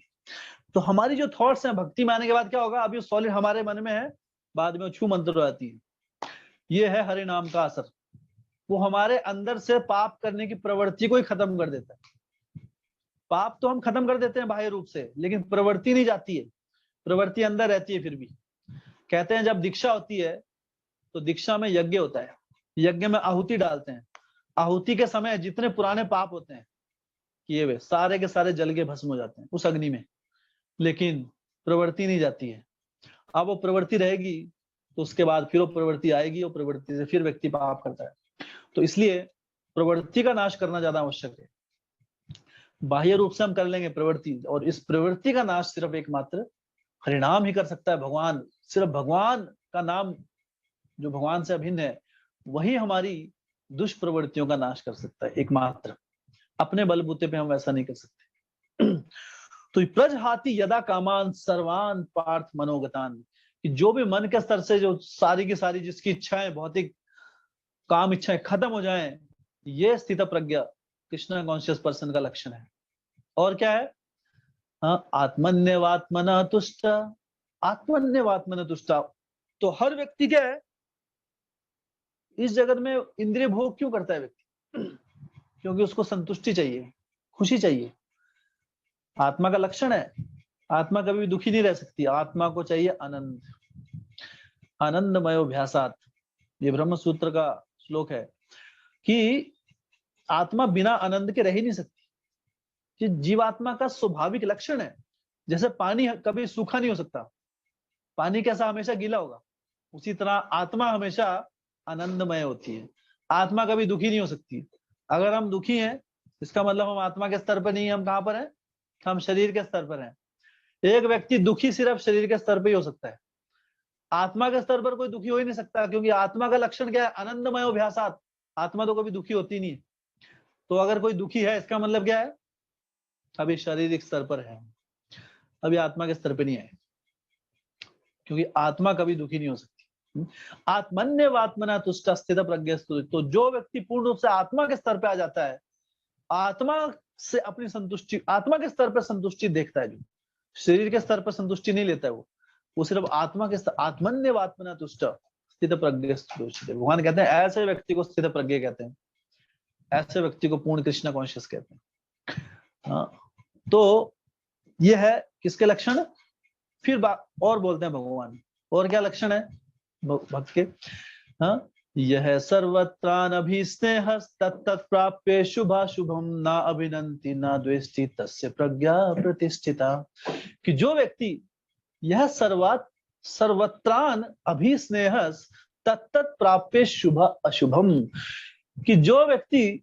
तो हमारी जो थॉट्स हैं भक्ति में आने के बाद क्या होगा? अभी सॉलिड हमारे मन में है, बाद में छू मंत्र हो जाती है। ये है हरि नाम का असर। वो हमारे अंदर से पाप करने की प्रवृत्ति को ही खत्म कर देता है। पाप तो हम खत्म कर देते हैं बाह्य रूप से, लेकिन प्रवृत्ति नहीं जाती है, प्रवृत्ति अंदर रहती है फिर भी। कहते हैं जब दीक्षा होती है, तो दीक्षा में यज्ञ होता है, यज्ञ में आहुति डालते हैं। आहुति के समय जितने पुराने पाप होते हैं किए हुए, सारे के सारे जल के भस्म हो जाते हैं उस अग्नि में, लेकिन प्रवृत्ति नहीं जाती है। अब वो प्रवृत्ति रहेगी तो उसके बाद फिर वो प्रवृत्ति आएगी, और प्रवृत्ति से फिर व्यक्ति पाप करता है। तो इसलिए प्रवृत्ति का नाश करना ज्यादा आवश्यक है। बाह्य रूप से हम कर लेंगे प्रवृत्ति, और इस प्रवृत्ति का नाश सिर्फ एकमात्र हरिनाम ही कर सकता है। भगवान, सिर्फ भगवान का नाम जो भगवान से अभिन्न है, वही हमारी दुष्प्रवृत्तियों का नाश कर सकता है एकमात्र। अपने बलबूते पे हम वैसा नहीं कर सकते। तो प्रजहाति यदा कामान सर्वान पार्थ मनोगतान, कि जो भी मन के स्तर से जो सारी की सारी जिसकी इच्छाएं, भौतिक काम इच्छाएं खत्म हो जाएं, ये स्थित प्रज्ञा कृष्णा कॉन्शियस पर्सन का लक्षण है। और क्या है? हाँ, आत्मन्यवात्मना तुष्ट। आत्मन्यवात्मना तुष्ट, तो हर व्यक्ति क्या है इस जगत में इंद्रिय भोग क्यों करता है व्यक्ति? क्योंकि उसको संतुष्टि चाहिए, खुशी चाहिए। आत्मा का लक्षण है, आत्मा कभी भी दुखी नहीं रह सकती, आत्मा को चाहिए आनंद। आनंदमयोभ्यासात्, ये ब्रह्म सूत्र का श्लोक है कि आत्मा बिना आनंद के रह ही नहीं सकती। कि जीवात्मा का स्वाभाविक लक्षण है। जैसे पानी कभी सूखा नहीं हो सकता, पानी कैसा हमेशा गीला होगा, उसी तरह आत्मा हमेशा आनंदमय होती है। आत्मा कभी दुखी नहीं हो सकती। अगर हम दुखी हैं इसका मतलब हम आत्मा के स्तर पर नहीं है, हम कहां पर हैं? हम शरीर के स्तर पर हैं। एक व्यक्ति दुखी सिर्फ शरीर के स्तर पर ही हो सकता है, आत्मा के स्तर पर कोई दुखी हो ही नहीं सकता, क्योंकि आत्मा का लक्षण क्या है? आनंदमयोभ्यासात्। आत्मा तो कभी दुखी होती नहीं है। तो अगर कोई दुखी है इसका मतलब क्या है? अभी शारीरिक स्तर पर है, अभी आत्मा के स्तर पर नहीं है, क्योंकि आत्मा कभी दुखी नहीं हो सकती। आत्मन्यवात्मना तुष्ट स्थित प्रज्ञस्तु, तो जो व्यक्ति पूर्ण रूप से आत्मा के स्तर पर आ जाता है, आत्मा से अपनी संतुष्टि, आत्मा के स्तर पर संतुष्टि देखता है, जो शरीर के स्तर पर संतुष्टि नहीं लेता है वो सिर्फ आत्मा के स्तर, आत्मन्यवात्मना तुष्ट स्थित प्रज्ञस्तु। भगवान कहते हैं ऐसे व्यक्ति को स्थित प्रज्ञ कहते हैं, ऐसे व्यक्ति को पूर्ण कृष्ण कॉन्शियस कहते हैं। हाँ, तो ये है किसके लक्षण? फिर और बोलते हैं भगवान, और क्या लक्षण है भक्त के? हाँ, यह सर्वत्रानभिस्नेह तत्तत् प्राप्य शुभाशुभम ना अभिनंति ना द्वेष्टि तस्य प्रज्ञा प्रतिष्ठिता। कि जो व्यक्ति यह सर्वत्रान अभिस्नेह तत्तत् प्राप्य शुभ अशुभम, कि जो व्यक्ति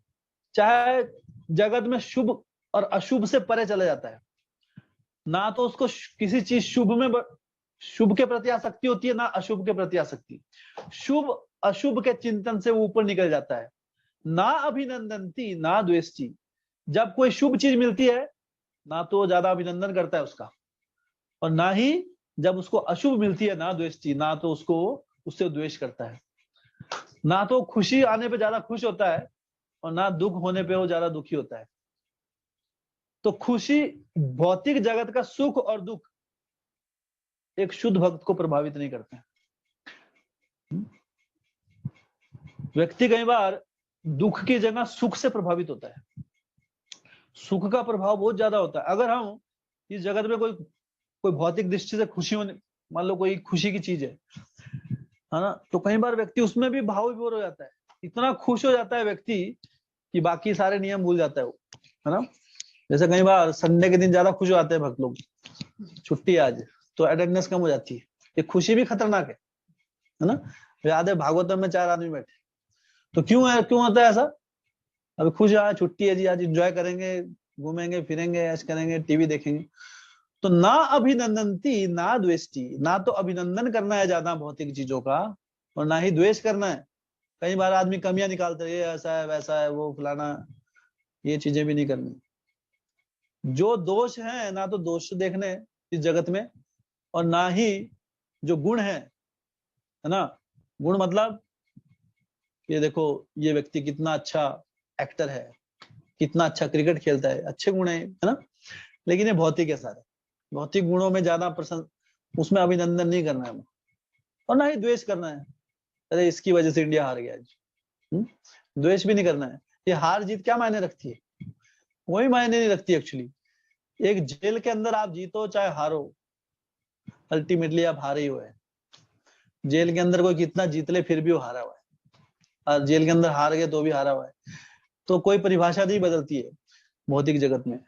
चाहे जगत में शुभ और अशुभ से परे चला जाता है, ना तो उसको किसी चीज शुभ के प्रति आसक्ति होती है, ना अशुभ के प्रति आसक्ति, शुभ अशुभ के चिंतन से वो ऊपर निकल जाता है। ना अभिनंदनती ना द्वेष्टि, जब कोई शुभ चीज मिलती है ना तो ज्यादा अभिनंदन करता है उसका, और ना ही जब उसको अशुभ मिलती है ना द्वेष्टि, ना तो उसको उससे द्वेष करता है। ना तो खुशी आने पे ज्यादा खुश होता है और ना दुख होने पे वो ज्यादा दुखी होता है। तो खुशी, भौतिक जगत का सुख और दुख एक शुद्ध भक्त को प्रभावित नहीं करते हैं। व्यक्ति कई बार दुख की जगह सुख से प्रभावित होता है, सुख का प्रभाव बहुत ज्यादा होता है। अगर हम इस जगत में कोई भौतिक दृष्टि से खुशी होने, मान लो कोई खुशी की चीज है ना, तो कई बार व्यक्ति उसमें भी भाव विभोर हो जाता है, इतना खुश हो जाता है व्यक्ति कि बाकी सारे नियम भूल जाता है वो, है ना। जैसे कई बार संडे के दिन ज्यादा खुश हो जाते हैं भक्त लोग, छुट्टी आज, तो अटेंडेंस कम हो जाती है। ये खुशी भी खतरनाक है ना। याद है भागवतम में 4 आदमी बैठे, तो क्यों होता है ऐसा? अभी खुश है, छुट्टी है जी, आज एंजॉय करेंगे, घूमेंगे फिरेंगे, ऐश करेंगे, टीवी देखेंगे। तो ना अभिनंदनती ना द्वेष्टि, ना तो अभिनंदन करना है ज्यादा भौतिक चीजों का और ना ही द्वेष करना है। कई बार आदमी कमियां निकालते हैं, ये ऐसा है वैसा है वो फलाना, ये चीजें भी नहीं करनी। जो दोष है ना तो दोष देखने इस जगत में, और ना ही जो गुण है ना। गुण मतलब ये देखो ये व्यक्ति कितना अच्छा एक्टर है, कितना अच्छा क्रिकेट खेलता है, अच्छे गुण है ना। लेकिन ये भौतिक है सारे, भौतिक गुणों में ज्यादा उसमें अभिनंदन नहीं करना है और ना ही द्वेष करना है। अरे इसकी वजह से इंडिया हार गया आज, द्वेष भी नहीं करना है। ये हार जीत क्या मायने रखती है? कोई मायने नहीं रखती एक्चुअली। एक जेल के अंदर आप जीतो चाहे हारो, अल्टीमेटली आप हारे ही हुए। जेल के अंदर कोई कितना जीत ले फिर भी वो हारा हुआ है, और जेल के अंदर हार गए तो भी हारा हुआ है। तो कोई परिभाषा नहीं बदलती है भौतिक जगत में।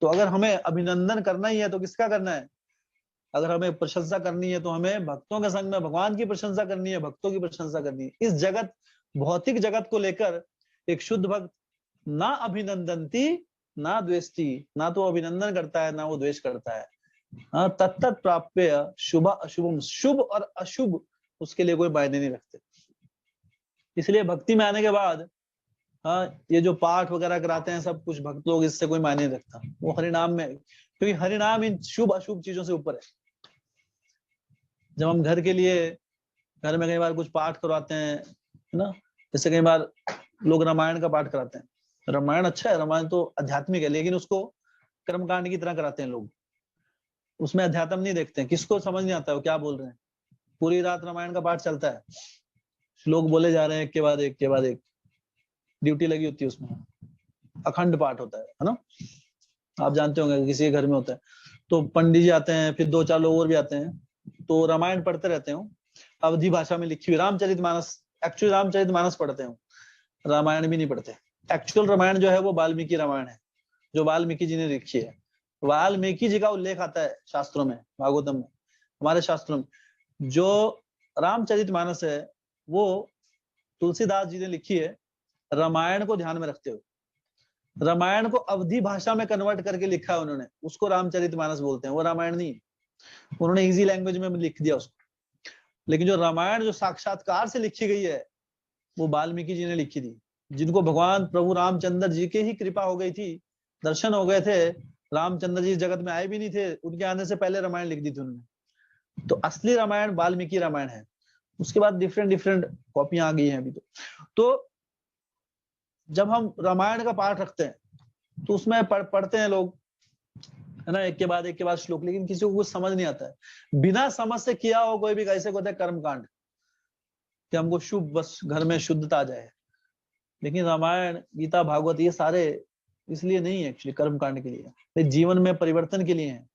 तो अगर हमें अभिनंदन करना ही है तो किसका करना है? अगर हमें प्रशंसा करनी है तो हमें भक्तों के संग में भगवान की प्रशंसा करनी है, भक्तों की प्रशंसा करनी है। इस जगत, भौतिक जगत को लेकर एक शुद्ध भक्त ना अभिनंदनती ना द्वेष्टि, ना तो अभिनंदन करता है ना वो द्वेष करता है। हाँ, तत्तत् प्राप्य शुभ अशुभम, शुभ और अशुभ उसके लिए कोई मायने नहीं रखते। इसलिए भक्ति में आने के बाद हाँ, ये जो पाठ वगैरह कराते हैं सब कुछ भक्त लोग, इससे कोई मायने नहीं रखता। वो हरिनाम में, क्योंकि हरिनाम इन शुभ अशुभ चीजों से ऊपर है। जब हम घर के लिए, घर में कई बार कुछ पाठ करवाते हैं, है ना, जैसे कई बार लोग रामायण का पाठ कराते हैं, रामायण अच्छा है, रामायण तो आध्यात्मिक है, लेकिन उसको कर्मकांड की तरह कराते हैं लोग, उसमें अध्यात्म नहीं देखते हैं। किसको समझ नहीं आता है वो क्या बोल रहे हैं। पूरी रात रामायण का पाठ चलता है, श्लोक बोले जा रहे हैं एक के बाद एक के बाद एक, ड्यूटी लगी होती है उसमें, अखंड पाठ होता है ना। आप जानते होंगे किसी के घर में होता है, तो पंडित जी आते हैं, फिर 2-4 लोग और भी आते हैं, तो रामायण पढ़ते रहते हो, अवधी भाषा में लिखी हुई रामचरितमानस, एक्चुअल रामचरितमानस पढ़ते हो, रामायण भी नहीं पढ़ते। एक्चुअल रामायण जो है वो वाल्मीकि रामायण है, जो वाल्मीकि जी ने लिखी है। वाल्मीकि जी का उल्लेख आता है शास्त्रों में, भागवतम में, हमारे शास्त्रों में। जो रामचरितमानस है वो तुलसीदास जी ने लिखी है रामायण को ध्यान में रखते हुए। रामायण को अवधी भाषा में कन्वर्ट करके लिखा है उन्होंने, उसको रामचरितमानस बोलते हैं, वो रामायण नहीं है। उन्होंने इजी लैंग्वेज में लिख दिया उसको। लेकिन जो रामायण जो साक्षात्कार से लिखी गई है वो वाल्मीकि जी ने लिखी थी, जिनको भगवान प्रभु रामचंद्र जी की ही कृपा हो गई थी, दर्शन हो गए थे। रामचंद्र जी जगत में आए भी नहीं थे, उनके आने से पहले रामायण लिख दी थी उन्होंने। तो असली रामायण वाल्मीकि रामायण है। उसके बाद डिफरेंट डिफरेंट कॉपियां आ गई हैं अभी। तो जब हम रामायण का पाठ रखते हैं तो उसमें पढ़ते हैं लोग, है ना, एक के बाद श्लोक, लेकिन किसी को कुछ समझ नहीं आता है। बिना समझ से किया हो कोई भी, कैसे होता है कर्मकांड, कि हमको शुभ, बस घर में शुद्धता आ जाए। लेकिन रामायण, गीता, भागवत ये सारे इसलिए नहीं है एक्चुअली कर्मकांड के लिए, ये जीवन में परिवर्तन के लिए है।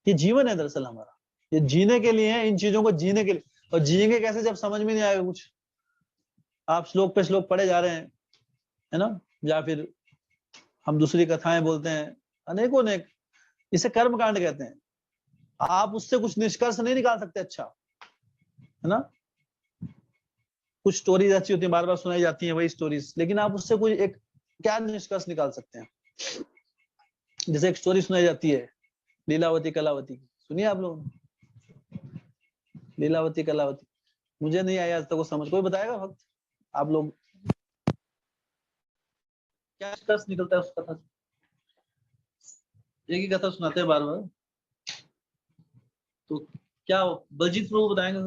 ये जीवन है दरअसल हमारा, ये जीने के लिए है, इन चीजों को जीने के लिए। और जिएंगे कैसे जब समझ में नहीं आएगा कुछ, आप श्लोक पे श्लोक पढ़े जा रहे हैं, है ना, या फिर हम दूसरी कथाएं बोलते हैं, अनेकों अनेक, इसे कर्मकांड कहते हैं। आप उससे कुछ निष्कर्ष नहीं निकाल सकते, अच्छा, है ना। कुछ स्टोरीज अच्छी होती है, बार बार सुनाई जाती है वही स्टोरीज, लेकिन आप उससे कोई एक क्या निष्कर्ष निकाल सकते हैं। जैसे एक स्टोरी सुनाई जाती है लीलावती कलावती की, सुनिए आप लोगों ने लीलावती कलावती, मुझे नहीं आया आज तक वो समझ, कोई बताएगा भक्त आप लोग, क्या निष्कर्ष निकलता है उस कथा से? एक ही कथा सुनाते हैं बार बार, तो क्या बलजीत प्रभु बताएंगे,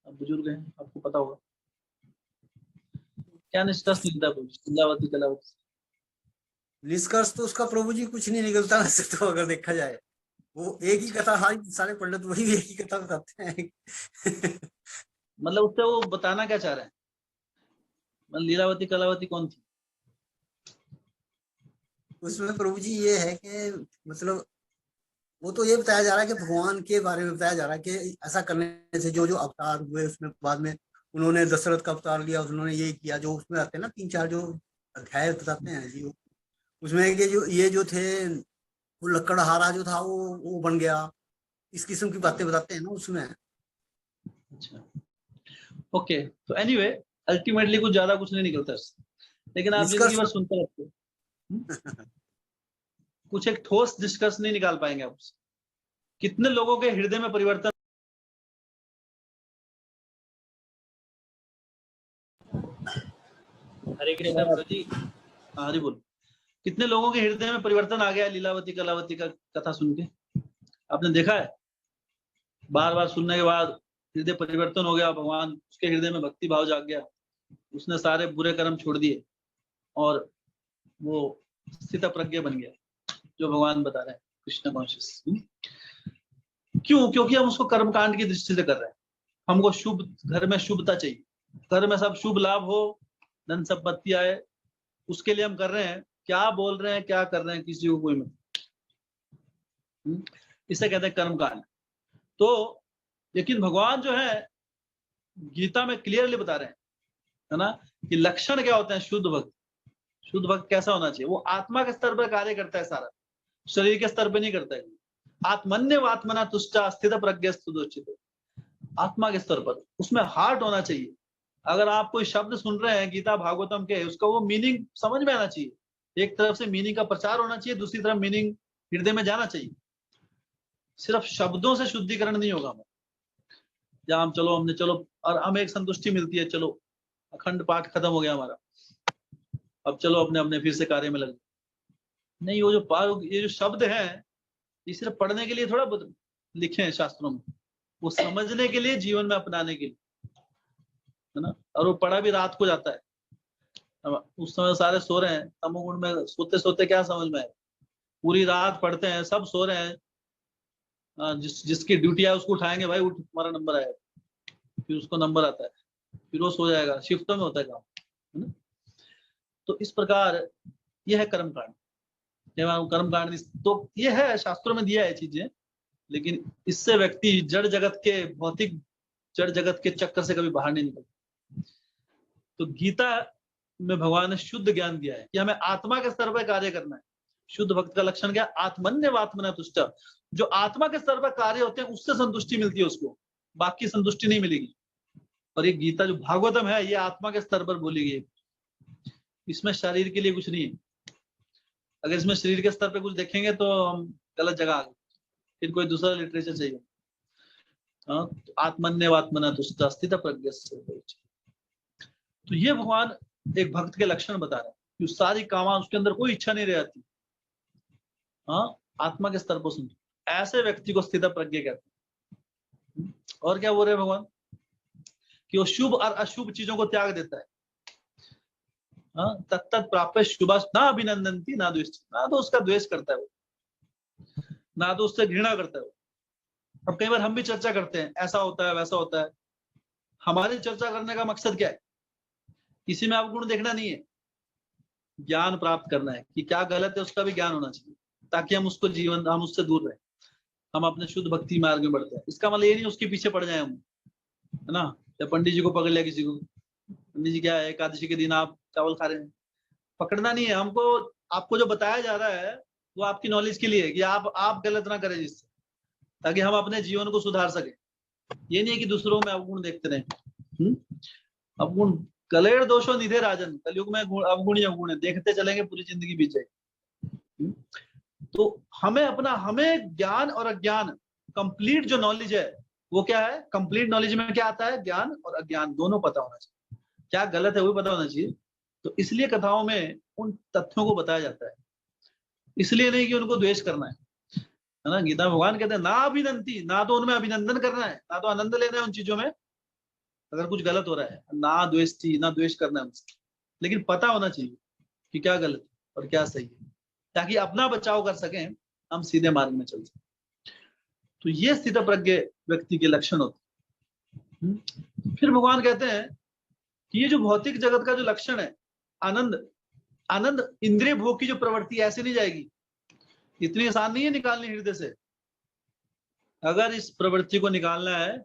आप बुजुर्ग हैं, आपको पता होगा क्या निष्कर्ष निकलता है लीलावती कलावती? निष्कर्ष तो उसका प्रभु जी कुछ नहीं निकलता वैसे तो, अगर देखा जाए वो एक ही कथा, हर सारे पंडित वही एक ही कथा बताते हैं। मतलब उससे वो बताना क्या चाह रहे हैं, मतलब लीलावती कलावती कौन थी? उसमें प्रभु जी ये है कि मतलब वो तो ये बताया जा रहा है कि भगवान के बारे में बताया जा रहा है कि ऐसा करने से जो जो अवतार हुए, उसमें बाद में उन्होंने दशरथ का अवतार लिया, उन्होंने ये किया, जो उसमें आते हैं ना 3-4 जो अध्याय बताते हैं जी, उसमें कि जो ये जो थे, वो लकड़हारा जो था वो बन गया, इस किस्म की बातें बताते हैं ना उसमें। अच्छा, ओके, तो एनीवे अल्टीमेटली कुछ ज्यादा कुछ नहीं निकलता इससे, लेकिन आप जिंदगी भर सुनते रहते हो, कुछ एक ठोस निष्कर्ष नहीं निकाल पाएंगे आप। कितने लोगों के हृदय में परिवर्तन, हरे कृष्णा प्रभु जी। हरि बोल, कितने लोगों के हृदय में परिवर्तन आ गया लीलावती कलावती का कथा सुन के? आपने देखा है, बार बार सुनने के बाद हृदय परिवर्तन हो गया, भगवान उसके हृदय में भक्ति भाव जाग गया, उसने सारे बुरे कर्म छोड़ दिए और वो स्थित प्रज्ञ बन गया, जो भगवान बता रहे हैं कृष्ण कॉन्शियस। क्यों? क्योंकि हम उसको कर्मकांड की दृष्टि से कर रहे हैं। हमको शुभ, घर में शुभता चाहिए, घर में सब शुभ लाभ हो, धन संपत्ति आए, उसके लिए हम कर रहे हैं। क्या बोल रहे हैं, क्या कर रहे हैं, किसी को कोई मतलब, इसे कहते हैं कर्मकांड। तो लेकिन भगवान जो है गीता में क्लियरली बता रहे हैं, है ना, कि लक्षण क्या होते हैं शुद्ध भक्त। शुद्ध भक्त कैसा होना चाहिए? वो आत्मा के स्तर पर कार्य करता है सारा, शरीर के स्तर पर नहीं करता है। आत्मन्य आत्मना तुष्टा स्थित प्रज्ञ, आत्मा के स्तर पर, उसमें हार्ट होना चाहिए। अगर आप कोई शब्द सुन रहे हैं गीता भागवतम के, उसका वो मीनिंग समझ में आना चाहिए। एक तरफ से मीनिंग का प्रचार होना चाहिए, दूसरी तरफ मीनिंग हृदय में जाना चाहिए। सिर्फ शब्दों से शुद्धिकरण नहीं होगा हमें, या हम चलो, हमने चलो और हमें एक संतुष्टि मिलती है, चलो अखंड पाठ खत्म हो गया हमारा, अब चलो अपने अपने फिर से कार्य में लगे। नहीं, वो जो ये जो शब्द है, ये सिर्फ पढ़ने के लिए थोड़ा लिखे हैं शास्त्रों में, वो समझने के लिए, जीवन में अपनाने के लिए, है ना। और वो पढ़ा भी रात को जाता है, अब उस समय सारे सो रहे हैं, तमोगुण में सोते सोते क्या समझ में आए, पूरी रात पढ़ते हैं, सब सो रहे हैं, जिसकी ड्यूटी है उसको उठाएंगे, भाई उठ तुम्हारा नंबर आएगा, फिर उसको नंबर आता है, फिर वो सो जाएगा, शिफ्टों में होता है काम, है ना। तो इस प्रकार यह है कर्मकांड। कर्मकांड तो ये है, शास्त्रों में दिया है चीजें, लेकिन इससे व्यक्ति जड़ जगत के, भौतिक जड़ जगत के चक्कर से कभी बाहर नहीं निकलता। तो गीता में भगवान ने शुद्ध ज्ञान दिया है कि हमें आत्मा के स्तर पर कार्य करना है। शुद्ध भक्त का लक्षण क्या? आत्मन्यवात्मना तुष्ट। जो आत्मा के स्तर पर कार्य होते हैं उससे संतुष्टि मिलती है उसको, बाकी संतुष्टि नहीं मिलेगी। और ये गीता जो भागवतम है, ये आत्मा के स्तर पर बोली गई, इसमें शरीर के लिए कुछ नहीं है। अगर इसमें शरीर के स्तर पे कुछ देखेंगे तो हम गलत जगह आ गए, फिर कोई दूसरा लिटरेचर चाहिए। तो आत्मन्यवात्मना तुष्ट स्थित प्रज्ञ से। तो ये भगवान एक भक्त के लक्षण बता रहे हैं कि सारी कामना उसके अंदर कोई इच्छा नहीं रहती। हाँ, आत्मा के स्तर पर सुन, ऐसे व्यक्ति को स्थित प्रज्ञ कहते हैं। और क्या बोल रहे हैं भगवान? कि वो शुभ और अशुभ चीजों को त्याग देता है। तत्त प्राप्य शुभा ना अभिनंदनती ना द्वेष, ना तो उसका द्वेष करता है वो, ना तो उससे घृणा करता है वो। अब कई बार हम भी चर्चा करते हैं, ऐसा होता है वैसा होता है। हमारी चर्चा करने का मकसद क्या है? किसी में अवगुण देखना नहीं है, ज्ञान प्राप्त करना है कि क्या गलत है, उसका भी ज्ञान होना चाहिए, ताकि हम उसको जीवन, हम उससे दूर रहे, हम अपने शुद्ध भक्ति मार्ग में बढ़ते हैं। इसका मतलब ये नहीं उसके पीछे पड़ जाए हम, है ना। या पंडित जी को पकड़ लिया किसी को, पंडित जी क्या है, एकादशी के दिन आप चावल खा रहे हैं, पकड़ना नहीं है हमको। आपको जो बताया जा रहा है वो आपकी नॉलेज के लिए है कि आप गलत ना करें जिससे, ताकि हम अपने जीवन को सुधार सके। ये नहीं है कि दूसरों में अवगुण देखते रहे। अवगुण कलेर दोषो निधे राजन, कलयुग में अवगुण ही अवगुण है, देखते चलेंगे पूरी जिंदगी बीत जाएगी। तो हमें ज्ञान और अज्ञान, कंप्लीट जो नॉलेज है वो क्या है? कंप्लीट नॉलेज में क्या आता है? ज्ञान और अज्ञान दोनों पता होना चाहिए, क्या गलत है वो पता होना चाहिए। तो इसलिए कथाओं में उन तथ्यों को बताया जाता है, इसलिए नहीं कि उनको द्वेष करना है ना। गीता भगवान कहते हैं ना अभिनंती, ना तो उनमें अभिनंदन करना है, ना तो आनंद लेना है उन चीजों में अगर कुछ गलत हो रहा है, ना द्वेष करना है उनसे, लेकिन पता होना चाहिए कि क्या गलत है और क्या सही है, ताकि अपना बचाव कर सकें, हम सीधे मार्ग में चल सकें। तो ये स्थित प्रज्ञ व्यक्ति के लक्षण होते हैं। फिर भगवान कहते हैं कि ये जो भौतिक जगत का जो लक्षण है, आनंद इंद्रिय भोग की जो प्रवृत्ति ऐसे नहीं जाएगी, इतनी आसान नहीं है निकालनी हृदय से। अगर इस प्रवृत्ति को निकालना है,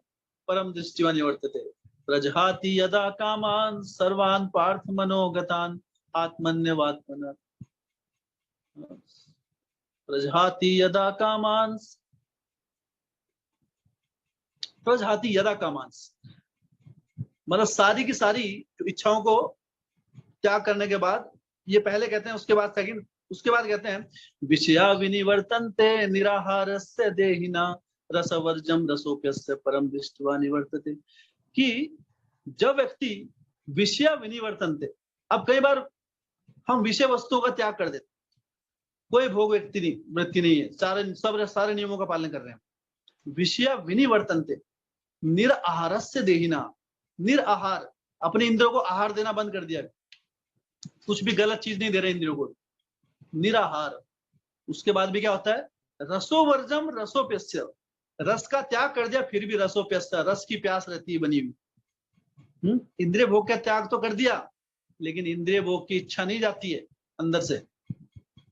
परम दृष्टिवा निवर्तते प्रजहाति यदा कामान सर्वान पार्थ मनोगतान आत्मन्यवात्मना प्रजहाति यदा कामान प्रजहाति यदा कामान, मतलब सारी की सारी इच्छाओं को त्याग करने के बाद, ये पहले कहते हैं, उसके बाद सेकंड, उसके बाद कहते हैं विषया विनिवर्तन्ते निराहारस्य देहिना रसवर्जम रसोप्यस्य परम दृष्ट्वा निवर्तते। कि जब व्यक्ति विषया विनिवर्तन्ते, अब कई बार हम विषय वस्तुओं का त्याग कर देते, कोई भोग वृत्ति नहीं है, सारे नियमों का पालन कर रहे हैं। विषया विनिवर्तन्ते निराहारस्य देहिना, निराहार, अपने इंद्रियों को आहार देना बंद कर दिया, कुछ भी गलत चीज नहीं दे रहे इंद्रियों को, निराहार। उसके बाद भी क्या होता है? रसोवर्जम रसोप्यस्य, रस का त्याग कर दिया, फिर भी रसोप्यस्य, रस की प्यास रहती है बनी हुई। इंद्रिय भोग का त्याग तो कर दिया, लेकिन इंद्रिय भोग की इच्छा नहीं जाती है अंदर से,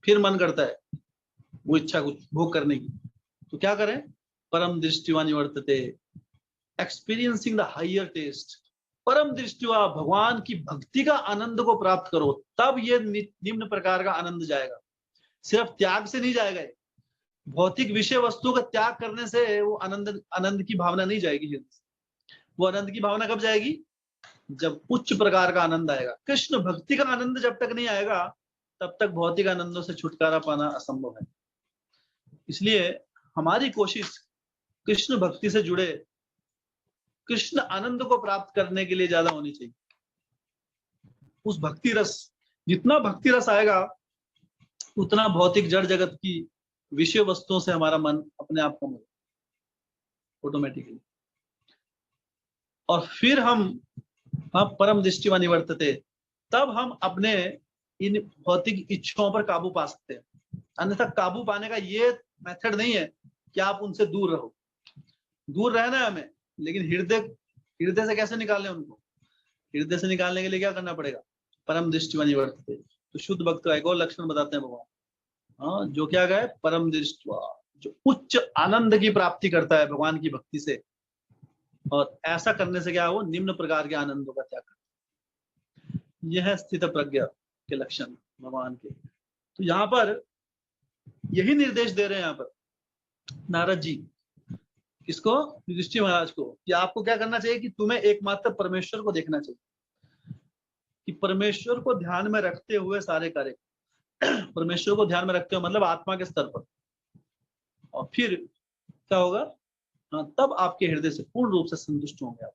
फिर मन करता है वो इच्छा कुछ भोग करने की। तो क्या करें? परम दृष्टिवा निवर्तते, एक्सपीरियंसिंग द हायर टेस्ट। परम दृष्टिवा, भगवान की भक्ति का आनंद को प्राप्त करो, तब ये निम्न प्रकार का आनंद जाएगा। सिर्फ त्याग से नहीं जाएगा, भौतिक विषय वस्तु का त्याग करने से वो आनंद की भावना नहीं जाएगी। वो आनंद की भावना कब जाएगी? जब उच्च प्रकार का आनंद आएगा। कृष्ण भक्ति का आनंद जब तक नहीं आएगा, तब तक भौतिक आनंदों से छुटकारा पाना असंभव है। इसलिए हमारी कोशिश कृष्ण भक्ति से जुड़े, कृष्ण आनंद को प्राप्त करने के लिए ज्यादा होनी चाहिए। उस भक्ति रस, जितना भक्ति रस आएगा, उतना भौतिक जड़ जगत की विषय वस्तुओं से हमारा मन अपने आप कम होगा ऑटोमेटिकली। और फिर हम परम दृष्टिवा निवर्तते, तब हम अपने इन भौतिक इच्छाओं पर काबू पा सकते हैं। अन्यथा काबू पाने का ये मेथड नहीं है कि आप उनसे दूर रहो। दूर रहना है हमें, लेकिन हृदय से कैसे निकालें उनको? हृदय से निकालने के लिए क्या करना पड़ेगा? परम दृष्टि निवर्तते। तो शुद्ध भक्त का एक और लक्षण बताते हैं भगवान, हाँ, जो क्या गए परम दृष्टवा, जो उच्च आनंद की प्राप्ति करता है भगवान की भक्ति से, और ऐसा करने से क्या हो, निम्न प्रकार के आनंदों का त्याग करता। यह है स्थित प्रज्ञा के लक्षण भगवान के। तो यहाँ पर यही निर्देश दे रहे हैं यहाँ पर नारद जी, किसको? युधिष्ठिर महाराज को, कि आपको क्या करना चाहिए कि तुम्हें एकमात्र परमेश्वर को देखना चाहिए, कि परमेश्वर को ध्यान में रखते हुए सारे कार्य, परमेश्वर को ध्यान में रखते हुए मतलब आत्मा के स्तर पर, और फिर क्या होगा? हाँ, तब आपके हृदय से पूर्ण रूप से संतुष्ट होंगे आप।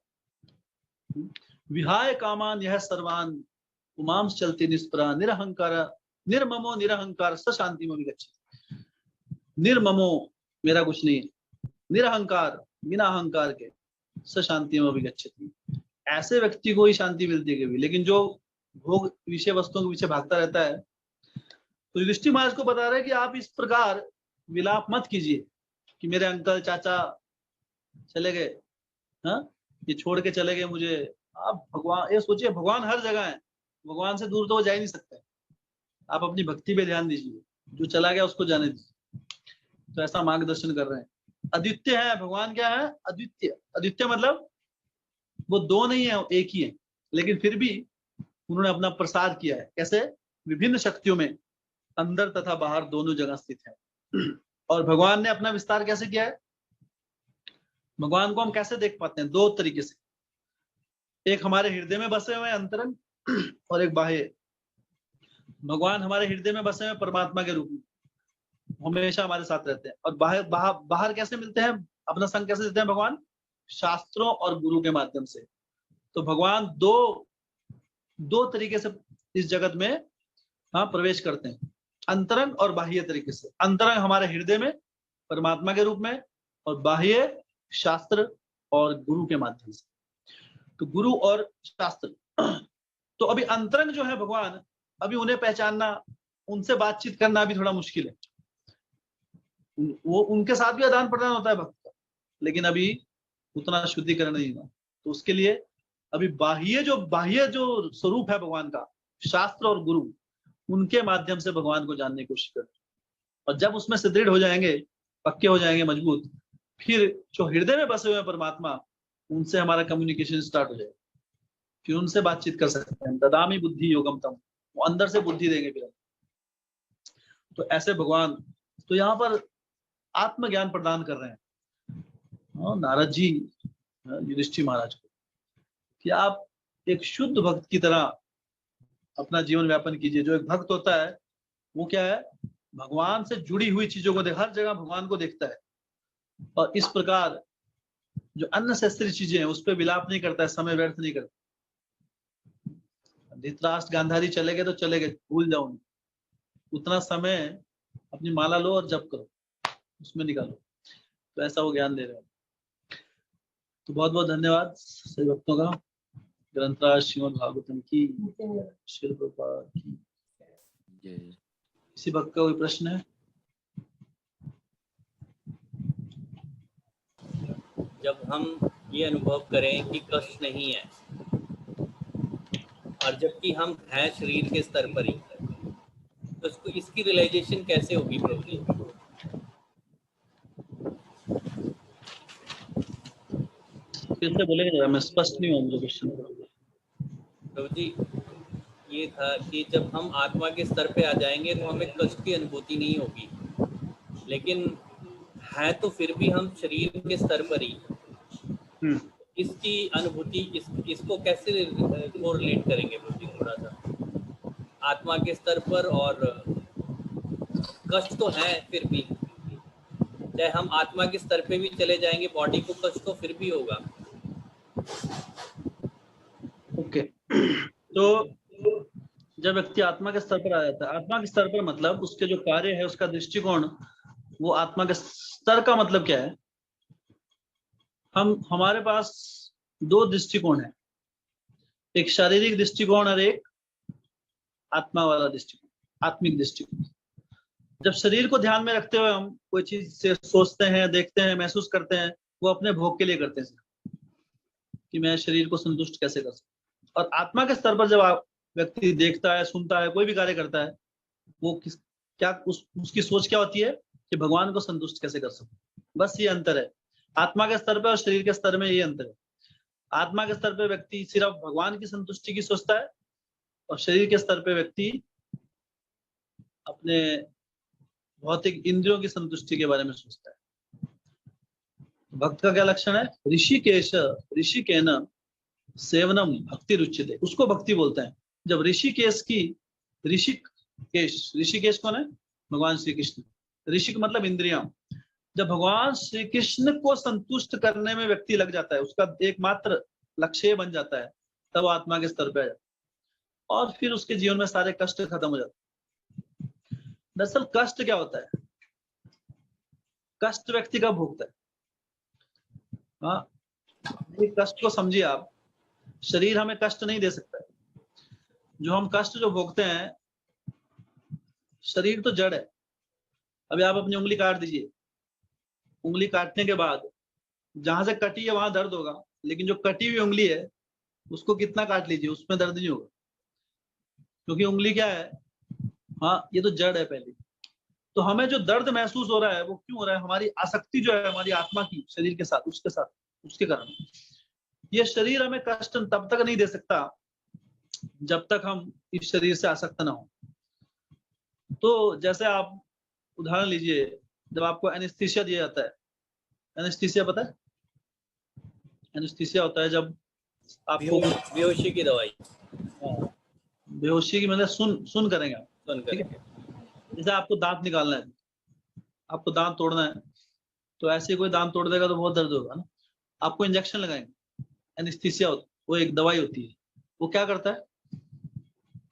विहाय कामान यह सर्वान उमांस चलती निष्परा निरहंकार निर्ममो निरहंकार स शांति में विगच्छति। निर्ममो, मेरा कुछ नहीं, निरहंकार, बिना अहंकार के, स शांति में विगच्छति, ऐसे व्यक्ति को ही शांति मिलती है कभी। लेकिन जो भोग विषय वस्तुओं के पीछे भागता रहता है, तो युधिष्ठिर महाराज को बता रहे हैं कि आप इस प्रकार विलाप मत कीजिए कि मेरे अंकल चाचा चले गए, हाँ, ये छोड़ के चले गए मुझे। आप भगवान, ये सोचिए भगवान हर जगह है, भगवान से दूर तो वो जा ही नहीं सकते। आप अपनी भक्ति पे ध्यान दीजिए, जो चला गया उसको जाने दीजिए। तो ऐसा मार्गदर्शन कर रहे हैं। अद्वितीय है भगवान, क्या है? अद्वितीय। अद्वितीय मतलब वो दो नहीं है, एक ही है, लेकिन फिर भी उन्होंने अपना प्रसाद किया है। कैसे? विभिन्न शक्तियों में, अंदर तथा बाहर दोनों जगह स्थित है। और भगवान ने अपना विस्तार कैसे किया है? भगवान को हम कैसे देख पाते हैं? दो तरीके से, एक हमारे हृदय में बसे हुए अंतरंग, और एक बाह्य। भगवान हमारे हृदय में बसे हुए परमात्मा के रूप में हमेशा हमारे साथ रहते हैं। और बाहर कैसे मिलते हैं, अपना संग कैसे देते हैं भगवान? शास्त्रों और गुरु के माध्यम से। तो भगवान दो तरीके से इस जगत में, हाँ, प्रवेश करते हैं, अंतरंग और बाह्य तरीके से। अंतरंग हमारे हृदय में परमात्मा के रूप में, और बाह्य शास्त्र और गुरु के माध्यम से। तो गुरु और शास्त्र। तो अभी अंतरंग जो है भगवान, अभी उन्हें पहचानना, उनसे बातचीत करना अभी थोड़ा मुश्किल है। वो उनके साथ भी आदान प्रदान होता है भक्त का, लेकिन अभी उतना शुद्धिकरण नहीं हुआ। तो उसके लिए अभी बाह्य जो स्वरूप है भगवान का, शास्त्र और गुरु, उनके माध्यम से भगवान को जानने की कोशिश करें। और जब उसमें से दृढ़ हो जाएंगे, पक्के हो जाएंगे, मजबूत, फिर जो हृदय में बसे हुए परमात्मा, उनसे हमारा कम्युनिकेशन स्टार्ट हो जाएगा। फिर उनसे बातचीत कर सकते हैं। ददामी बुद्धि योगम तम, वो अंदर से बुद्धि देंगे फिर। तो ऐसे भगवान, तो यहाँ पर आत्मज्ञान प्रदान कर रहे हैं, नारद जी युधिष्ठिर महाराज को, कि आप एक शुद्ध भक्त की तरह अपना जीवन व्यापन कीजिए। जो एक भक्त होता है वो क्या है? भगवान से जुड़ी हुई चीजों को हर जगह भगवान को देखता है, और इस प्रकार जो अननेसेसरी चीजें हैं उस पर विलाप नहीं करता है, समय व्यर्थ नहीं करता। धृतराष्ट्र गांधारी चले गए तो चले गए, भूल जाओ उन्हें। उतना समय अपनी माला लो और जप करो, उसमें निकालो। तो ऐसा वो ज्ञान दे रहे हैं। तो बहुत बहुत धन्यवाद सभी भक्तों का। ग्रंथराज श्रीमद् भागवतम की, श्रील प्रभुपाद की जय। किसी भक्त का कोई प्रश्न है? जब हम ये अनुभव करें कि कष्ट नहीं है, और जबकि हम हैं शरीर के स्तर पर ही, तो इसकी रियलाइजेशन कैसे होगी प्रभु जी? फिर से बोलेंगे, मैं स्पष्ट नहीं हूँ मुझे क्वेश्चन। प्रभु जी, ये था कि जब हम आत्मा के स्तर पे आ जाएंगे तो हमें कष्ट की अनुभूति नहीं होगी, लेकिन है तो फिर भी हम शरीर के स्तर पर ही। इसकी अनुभूति, इसको कैसे कोरिलेट करेंगे प्रभु जी? थोड़ा सा आत्मा के स्तर पर, और कष्ट तो है फिर भी, चाहे हम आत्मा के स्तर पे भी चले जाएंगे, बॉडी को कष्ट तो फिर भी होगा। ओके। तो जब व्यक्ति आत्मा के स्तर पर आ जाता है, आत्मा के स्तर पर मतलब उसके जो कार्य है, उसका दृष्टिकोण, वो आत्मा के स्तर का मतलब क्या है? हमारे पास दो दृष्टिकोण है, एक शारीरिक दृष्टिकोण और एक आत्मा वाला दृष्टिकोण, आत्मिक दृष्टिकोण। जब शरीर को ध्यान में रखते हुए हम कोई चीज से सोचते हैं, देखते हैं, महसूस करते हैं, वो अपने भोग के लिए करते हैं कि मैं शरीर को संतुष्ट कैसे कर सकूं। और आत्मा के स्तर पर जब आप व्यक्ति देखता है, सुनता है, कोई भी कार्य करता है, वो उसकी सोच क्या होती है कि भगवान को संतुष्ट कैसे कर सकूं। बस ये अंतर है आत्मा के स्तर पर और शरीर के स्तर में, ये अंतर है। आत्मा के स्तर पर व्यक्ति सिर्फ भगवान की संतुष्टि की सोचता है और शरीर के स्तर पर व्यक्ति अपने भौतिक इंद्रियों की संतुष्टि के बारे में सोचता है। भक्त का क्या लक्षण है? ऋषिकेन सेवनम भक्ति रुच्यते, उसको भक्ति बोलते हैं। जब ऋषिकेश कौन है? भगवान श्री कृष्ण। ऋषिक मतलब इंद्रियां। जब भगवान श्री कृष्ण को संतुष्ट करने में व्यक्ति लग जाता है, उसका एकमात्र लक्ष्य बन जाता है, तब आत्मा के स्तर पे आ जाता है और फिर उसके जीवन में सारे कष्ट खत्म हो जाते हैं। दरअसल कष्ट क्या होता है? कष्ट व्यक्ति का भोगता है। हाँ, कष्ट को समझिए आप। शरीर हमें कष्ट नहीं दे सकता है। जो हम कष्ट जो भोगते हैं, शरीर तो जड़ है। अभी आप अपनी उंगली काट दीजिए, उंगली काटने के बाद जहां से कटी है वहां दर्द होगा, लेकिन जो कटी हुई उंगली है उसको कितना काट लीजिए, उसमें दर्द नहीं होगा, क्योंकि उंगली क्या है? हाँ, ये तो जड़ है पहले। तो हमें जो दर्द महसूस हो रहा है वो क्यों हो रहा है? हमारी आसक्ति जो है हमारी आत्मा की शरीर के साथ, उसके कारण। ये शरीर हमें कष्ट तब तक नहीं दे सकता जब तक हम इस शरीर से आसक्त ना हो। तो जैसे आप उदाहरण लीजिए, जब आपको एनेस्थीसिया दिया जाता है, एनेस्थीसिया पता है? एनेस्थीसिया होता है जब आपको बेहोशी की दवाई, बेहोशी की मतलब सुन करेंगे आप, सुन करेंगे। जैसे आपको दांत निकालना है, आपको दांत तोड़ना है, तो ऐसे कोई दांत तोड़ देगा तो बहुत दर्द होगा ना। आपको इंजेक्शन लगाएंगे, एनेस्थीसिया वो एक दवाई होती है। वो क्या करता है?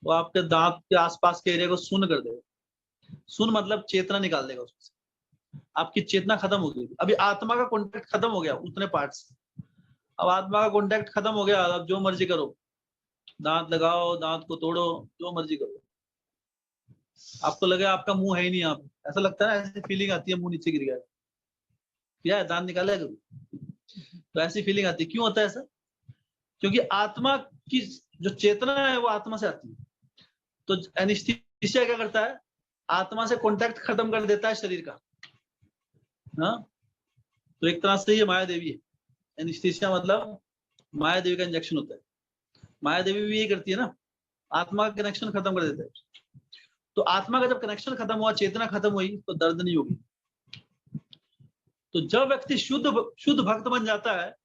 वो आपके दांत के आसपास के एरिया को सुन्न कर देगा। सुन्न मतलब चेतना निकाल देगा उसमें, आपकी चेतना खत्म हो गई। अभी आत्मा का कॉन्टेक्ट खत्म हो गया उतने पार्ट से। अब आत्मा का कॉन्टेक्ट खत्म हो गया, अब जो मर्जी करो, दांत लगाओ, दांत को तोड़ो, जो मर्जी करो। आपको लगे आपका मुंह है ही नहीं, आप ऐसा लगता है, ऐसी फीलिंग आती है मुंह नीचे गिर गया, क्या है, दांत निकाला है कभी? तो ऐसी फीलिंग आती है। क्यों होता है ऐसा? क्योंकि आत्मा की जो चेतना है वो आत्मा से आती है। तो एनेस्थीसिया क्या करता है? आत्मा से कांटेक्ट खत्म कर देता है शरीर का। हाँ, तो एक तरह से ये माया देवी है। एनेस्थीसिया मतलब माया देवी का इंजेक्शन होता है। माया देवी भी यही करती है ना, आत्मा का कनेक्शन खत्म कर देता है। तो आत्मा का जब कनेक्शन खत्म हुआ, चेतना खत्म हुई, तो दर्द नहीं होगी। तो जब व्यक्ति शुद्ध भक्त बन जाता है,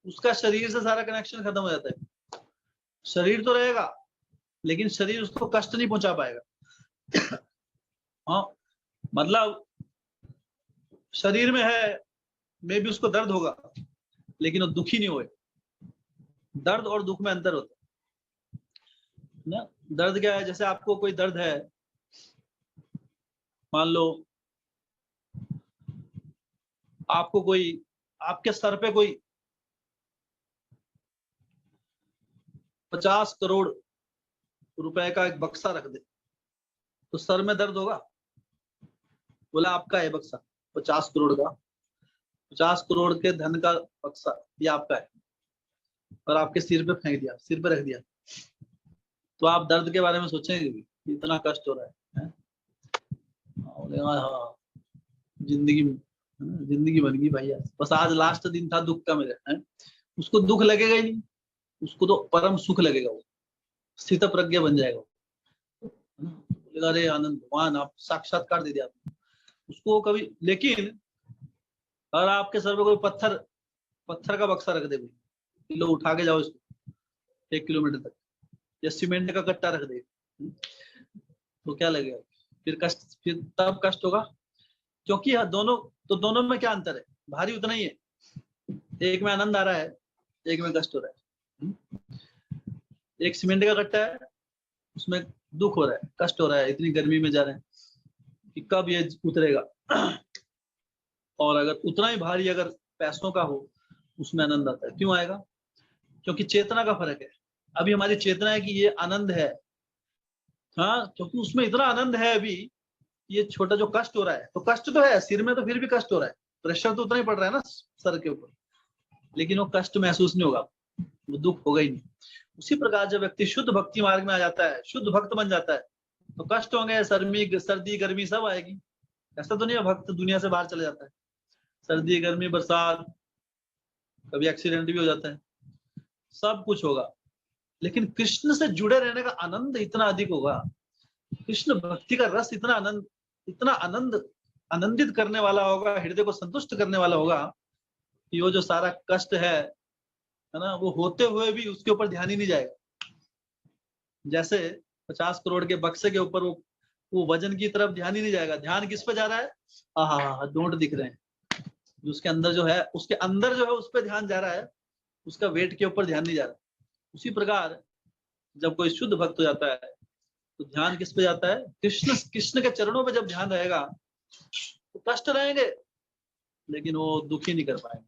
उसका शरीर से सारा कनेक्शन खत्म हो जाता है। शरीर तो रहेगा लेकिन शरीर उसको कष्ट नहीं पहुंचा पाएगा। हाँ, मतलब शरीर में है, मे भी उसको दर्द होगा लेकिन वो दुखी नहीं होए। दर्द और दुख में अंतर होता है ना। दर्द क्या है? जैसे आपको कोई दर्द है, मान लो आपको कोई, आपके सर पे कोई 50 करोड़ रुपए का एक बक्सा रख दे, तो सर में दर्द होगा? बोला आपका है बक्सा 50 करोड़ का, 50 करोड़ के धन का बक्सा, ये आपका है, और आपके सिर पे फेंक दिया, सिर पे रख दिया, तो आप दर्द के बारे में सोचेंगे कि इतना कष्ट हो रहा है? हाँ, जिंदगी बन गई भैया, बस आज लास्ट दिन था दुख का मेरे, है? उसको दुख लगेगा ही नहीं, उसको तो परम सुख लगेगा, वो स्थित प्रज्ञ बन जाएगा। बोलेगा अरे आनंद, भगवान आप साक्षात्कार दे दिया उसको कभी। लेकिन अगर आपके सर पे कोई पत्थर का बक्सा रख दे, लो उठा के जाओ इसको 1 किलोमीटर तक, या सीमेंट का कट्टा रख दे, तो क्या लगेगा? फिर तब कष्ट होगा। क्योंकि दोनों में क्या अंतर है? भारी उतना ही है, एक में आनंद आ रहा है, एक में कष्ट हो रहा है। एक सीमेंट का कट्टा है, उसमें दुख हो रहा है, कष्ट हो रहा है, इतनी गर्मी में जा रहे हैं कि कब ये उतरेगा। और अगर उतना ही भारी अगर पैसों का हो, उसमें आनंद आता है। क्यों आएगा? क्योंकि चेतना का फर्क है। अभी हमारी चेतना है कि ये आनंद है, हाँ, क्योंकि उसमें इतना आनंद है अभी, ये छोटा जो कष्ट हो रहा है, तो कष्ट तो है सिर में, तो फिर भी कष्ट हो रहा है, प्रेशर तो उतना ही पड़ रहा है ना सर के ऊपर, लेकिन वो कष्ट महसूस नहीं होगा, वो दुख होगा ही नहीं। उसी प्रकार जब व्यक्ति शुद्ध भक्ति मार्ग में आ जाता है, शुद्ध भक्त बन जाता है, तो कष्ट होंगे, सर्दी गर्मी सब आएगी। ऐसा तो नहीं है भक्त दुनिया से बाहर चले जाता है, सर्दी गर्मी बरसात, कभी एक्सीडेंट भी हो जाता है, सब कुछ होगा, लेकिन कृष्ण से जुड़े रहने का आनंद इतना अधिक होगा, कृष्ण भक्ति का रस इतना आनंदित करने वाला होगा, हृदय को संतुष्ट करने वाला होगा कि वो जो सारा कष्ट है ना, वो होते हुए भी उसके ऊपर ध्यान ही नहीं जाएगा। जैसे 50 करोड़ के बक्से के ऊपर वो वजन की तरफ ध्यान ही नहीं जाएगा, ध्यान किस पे जा रहा है, हाँ नोट दिख रहे हैं, जो उसके अंदर जो है उस पर ध्यान जा रहा है, उसका वेट के ऊपर ध्यान नहीं जा रहा। उसी प्रकार जब कोई शुद्ध भक्त हो जाता है तो ध्यान किस पे जाता है, कृष्ण के चरणों पे जब ध्यान रहेगा तो कष्ट रहेंगे लेकिन वो दुखी नहीं कर पाएंगे,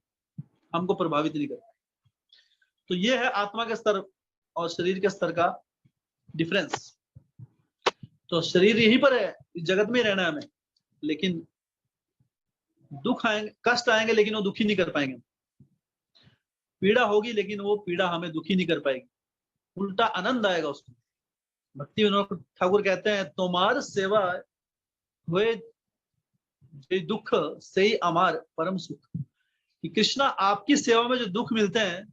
हमको प्रभावित नहीं कर पाएंगे। तो ये है आत्मा के स्तर और शरीर के स्तर का डिफरेंस। तो शरीर यहीं पर है, इस जगत में ही रहना है हमें, लेकिन दुख आएंगे, कष्ट आएंगे, लेकिन वो दुखी नहीं कर पाएंगे, पीड़ा होगी लेकिन वो पीड़ा हमें दुखी नहीं कर पाएगी, उल्टा आनंद आएगा उसको। भक्ति विनोद ठाकुर कहते हैं, तुम्हार सेवा हुए जे दुख से ही अमार परम सुख, कि कृष्णा आपकी सेवा में जो दुख मिलते हैं,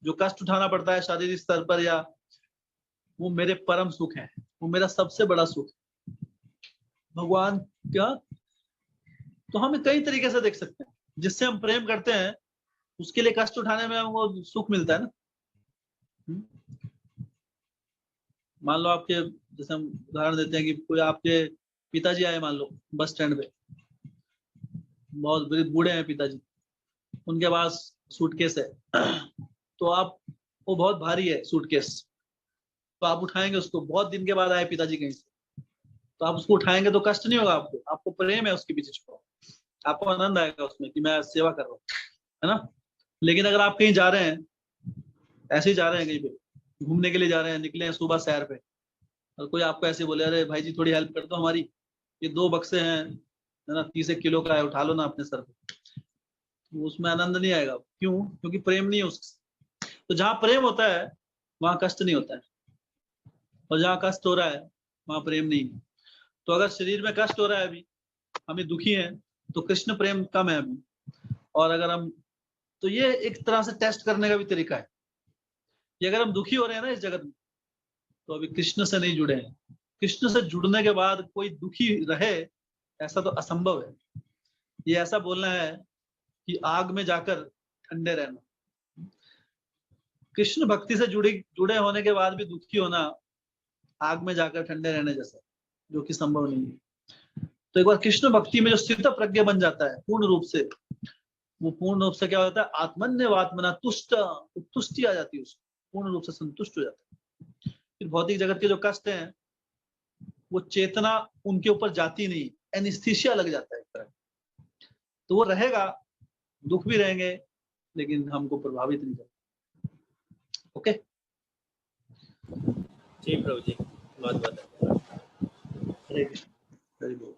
जो कष्ट उठाना पड़ता है शारीरिक स्तर पर, या वो मेरे परम सुख है, वो मेरा सबसे बड़ा सुख है। भगवान क्या, तो हम कई तरीके से देख सकते हैं, जिससे हम प्रेम करते हैं उसके लिए कष्ट उठाने में हमको सुख मिलता है ना। मान लो आपके, जैसे हम उदाहरण देते हैं कि कोई आपके पिताजी आए, मान लो बस स्टैंड पे, बहुत बूढ़े हैं पिताजी, उनके पास सूटकेस है, तो आप, वो बहुत भारी है सूटकेस, तो आप उठाएंगे उसको, बहुत दिन के बाद आए पिताजी कहीं से, तो आप उसको उठाएंगे तो कष्ट नहीं होगा आपको, आपको प्रेम है उसके पीछे छुपा, आपको आनंद आएगा उसमें कि मैं सेवा कर रहा हूँ, है ना। लेकिन अगर आप कहीं जा रहे हैं, ऐसे ही जा रहे हैं कहीं पे घूमने के लिए जा रहे हैं, निकले हैं सुबह सैर पे, और कोई आपको ऐसे बोले, अरे भाई जी थोड़ी हेल्प कर दो हमारी, ये 2 बक्से हैं, है ना, 30 किलो का है, उठा लो ना अपने सर पे, तो उसमें आनंद नहीं आएगा। क्यों? क्योंकि प्रेम नहीं है उससे। तो जहाँ प्रेम होता है वहां कष्ट नहीं होता है, और जहाँ कष्ट हो रहा है वहां प्रेम नहीं है। तो अगर शरीर में कष्ट हो रहा है अभी, हमें दुखी है, तो कृष्ण प्रेम कम है अभी। और अगर हम, तो ये एक तरह से टेस्ट करने का भी तरीका है कि अगर हम दुखी हो रहे हैं ना इस जगत में, तो अभी कृष्ण से नहीं जुड़े हैं। कृष्ण से जुड़ने के बाद कोई दुखी रहे, ऐसा तो असंभव है। ये ऐसा बोलना है कि आग में जाकर ठंडे रहना। कृष्ण भक्ति से जुड़े होने के बाद भी दुखी होना, आग में जाकर ठंडे रहने जैसा, जो कि संभव नहीं है। तो एक बार कृष्ण भक्ति में जो स्थित प्रज्ञ बन जाता है पूर्ण रूप से, वो पूर्ण रूप से क्या होता है, आत्मन्यवात्मना तुष्टि आ जाती है उसको, पूर्ण रूप से संतुष्ट हो जाता है। फिर भौतिक जगत के जो कष्ट हैं, वो चेतना उनके ऊपर जाती नहीं, एनिस्थीसिया लग जाता है एक तरह, तो वो रहेगा, दुख भी रहेंगे लेकिन हमको प्रभावित नहीं करता। ओके, जी प्रभु जी, बहुत बहुत धन्यवाद। हरे कृष्ण, हरि बोल।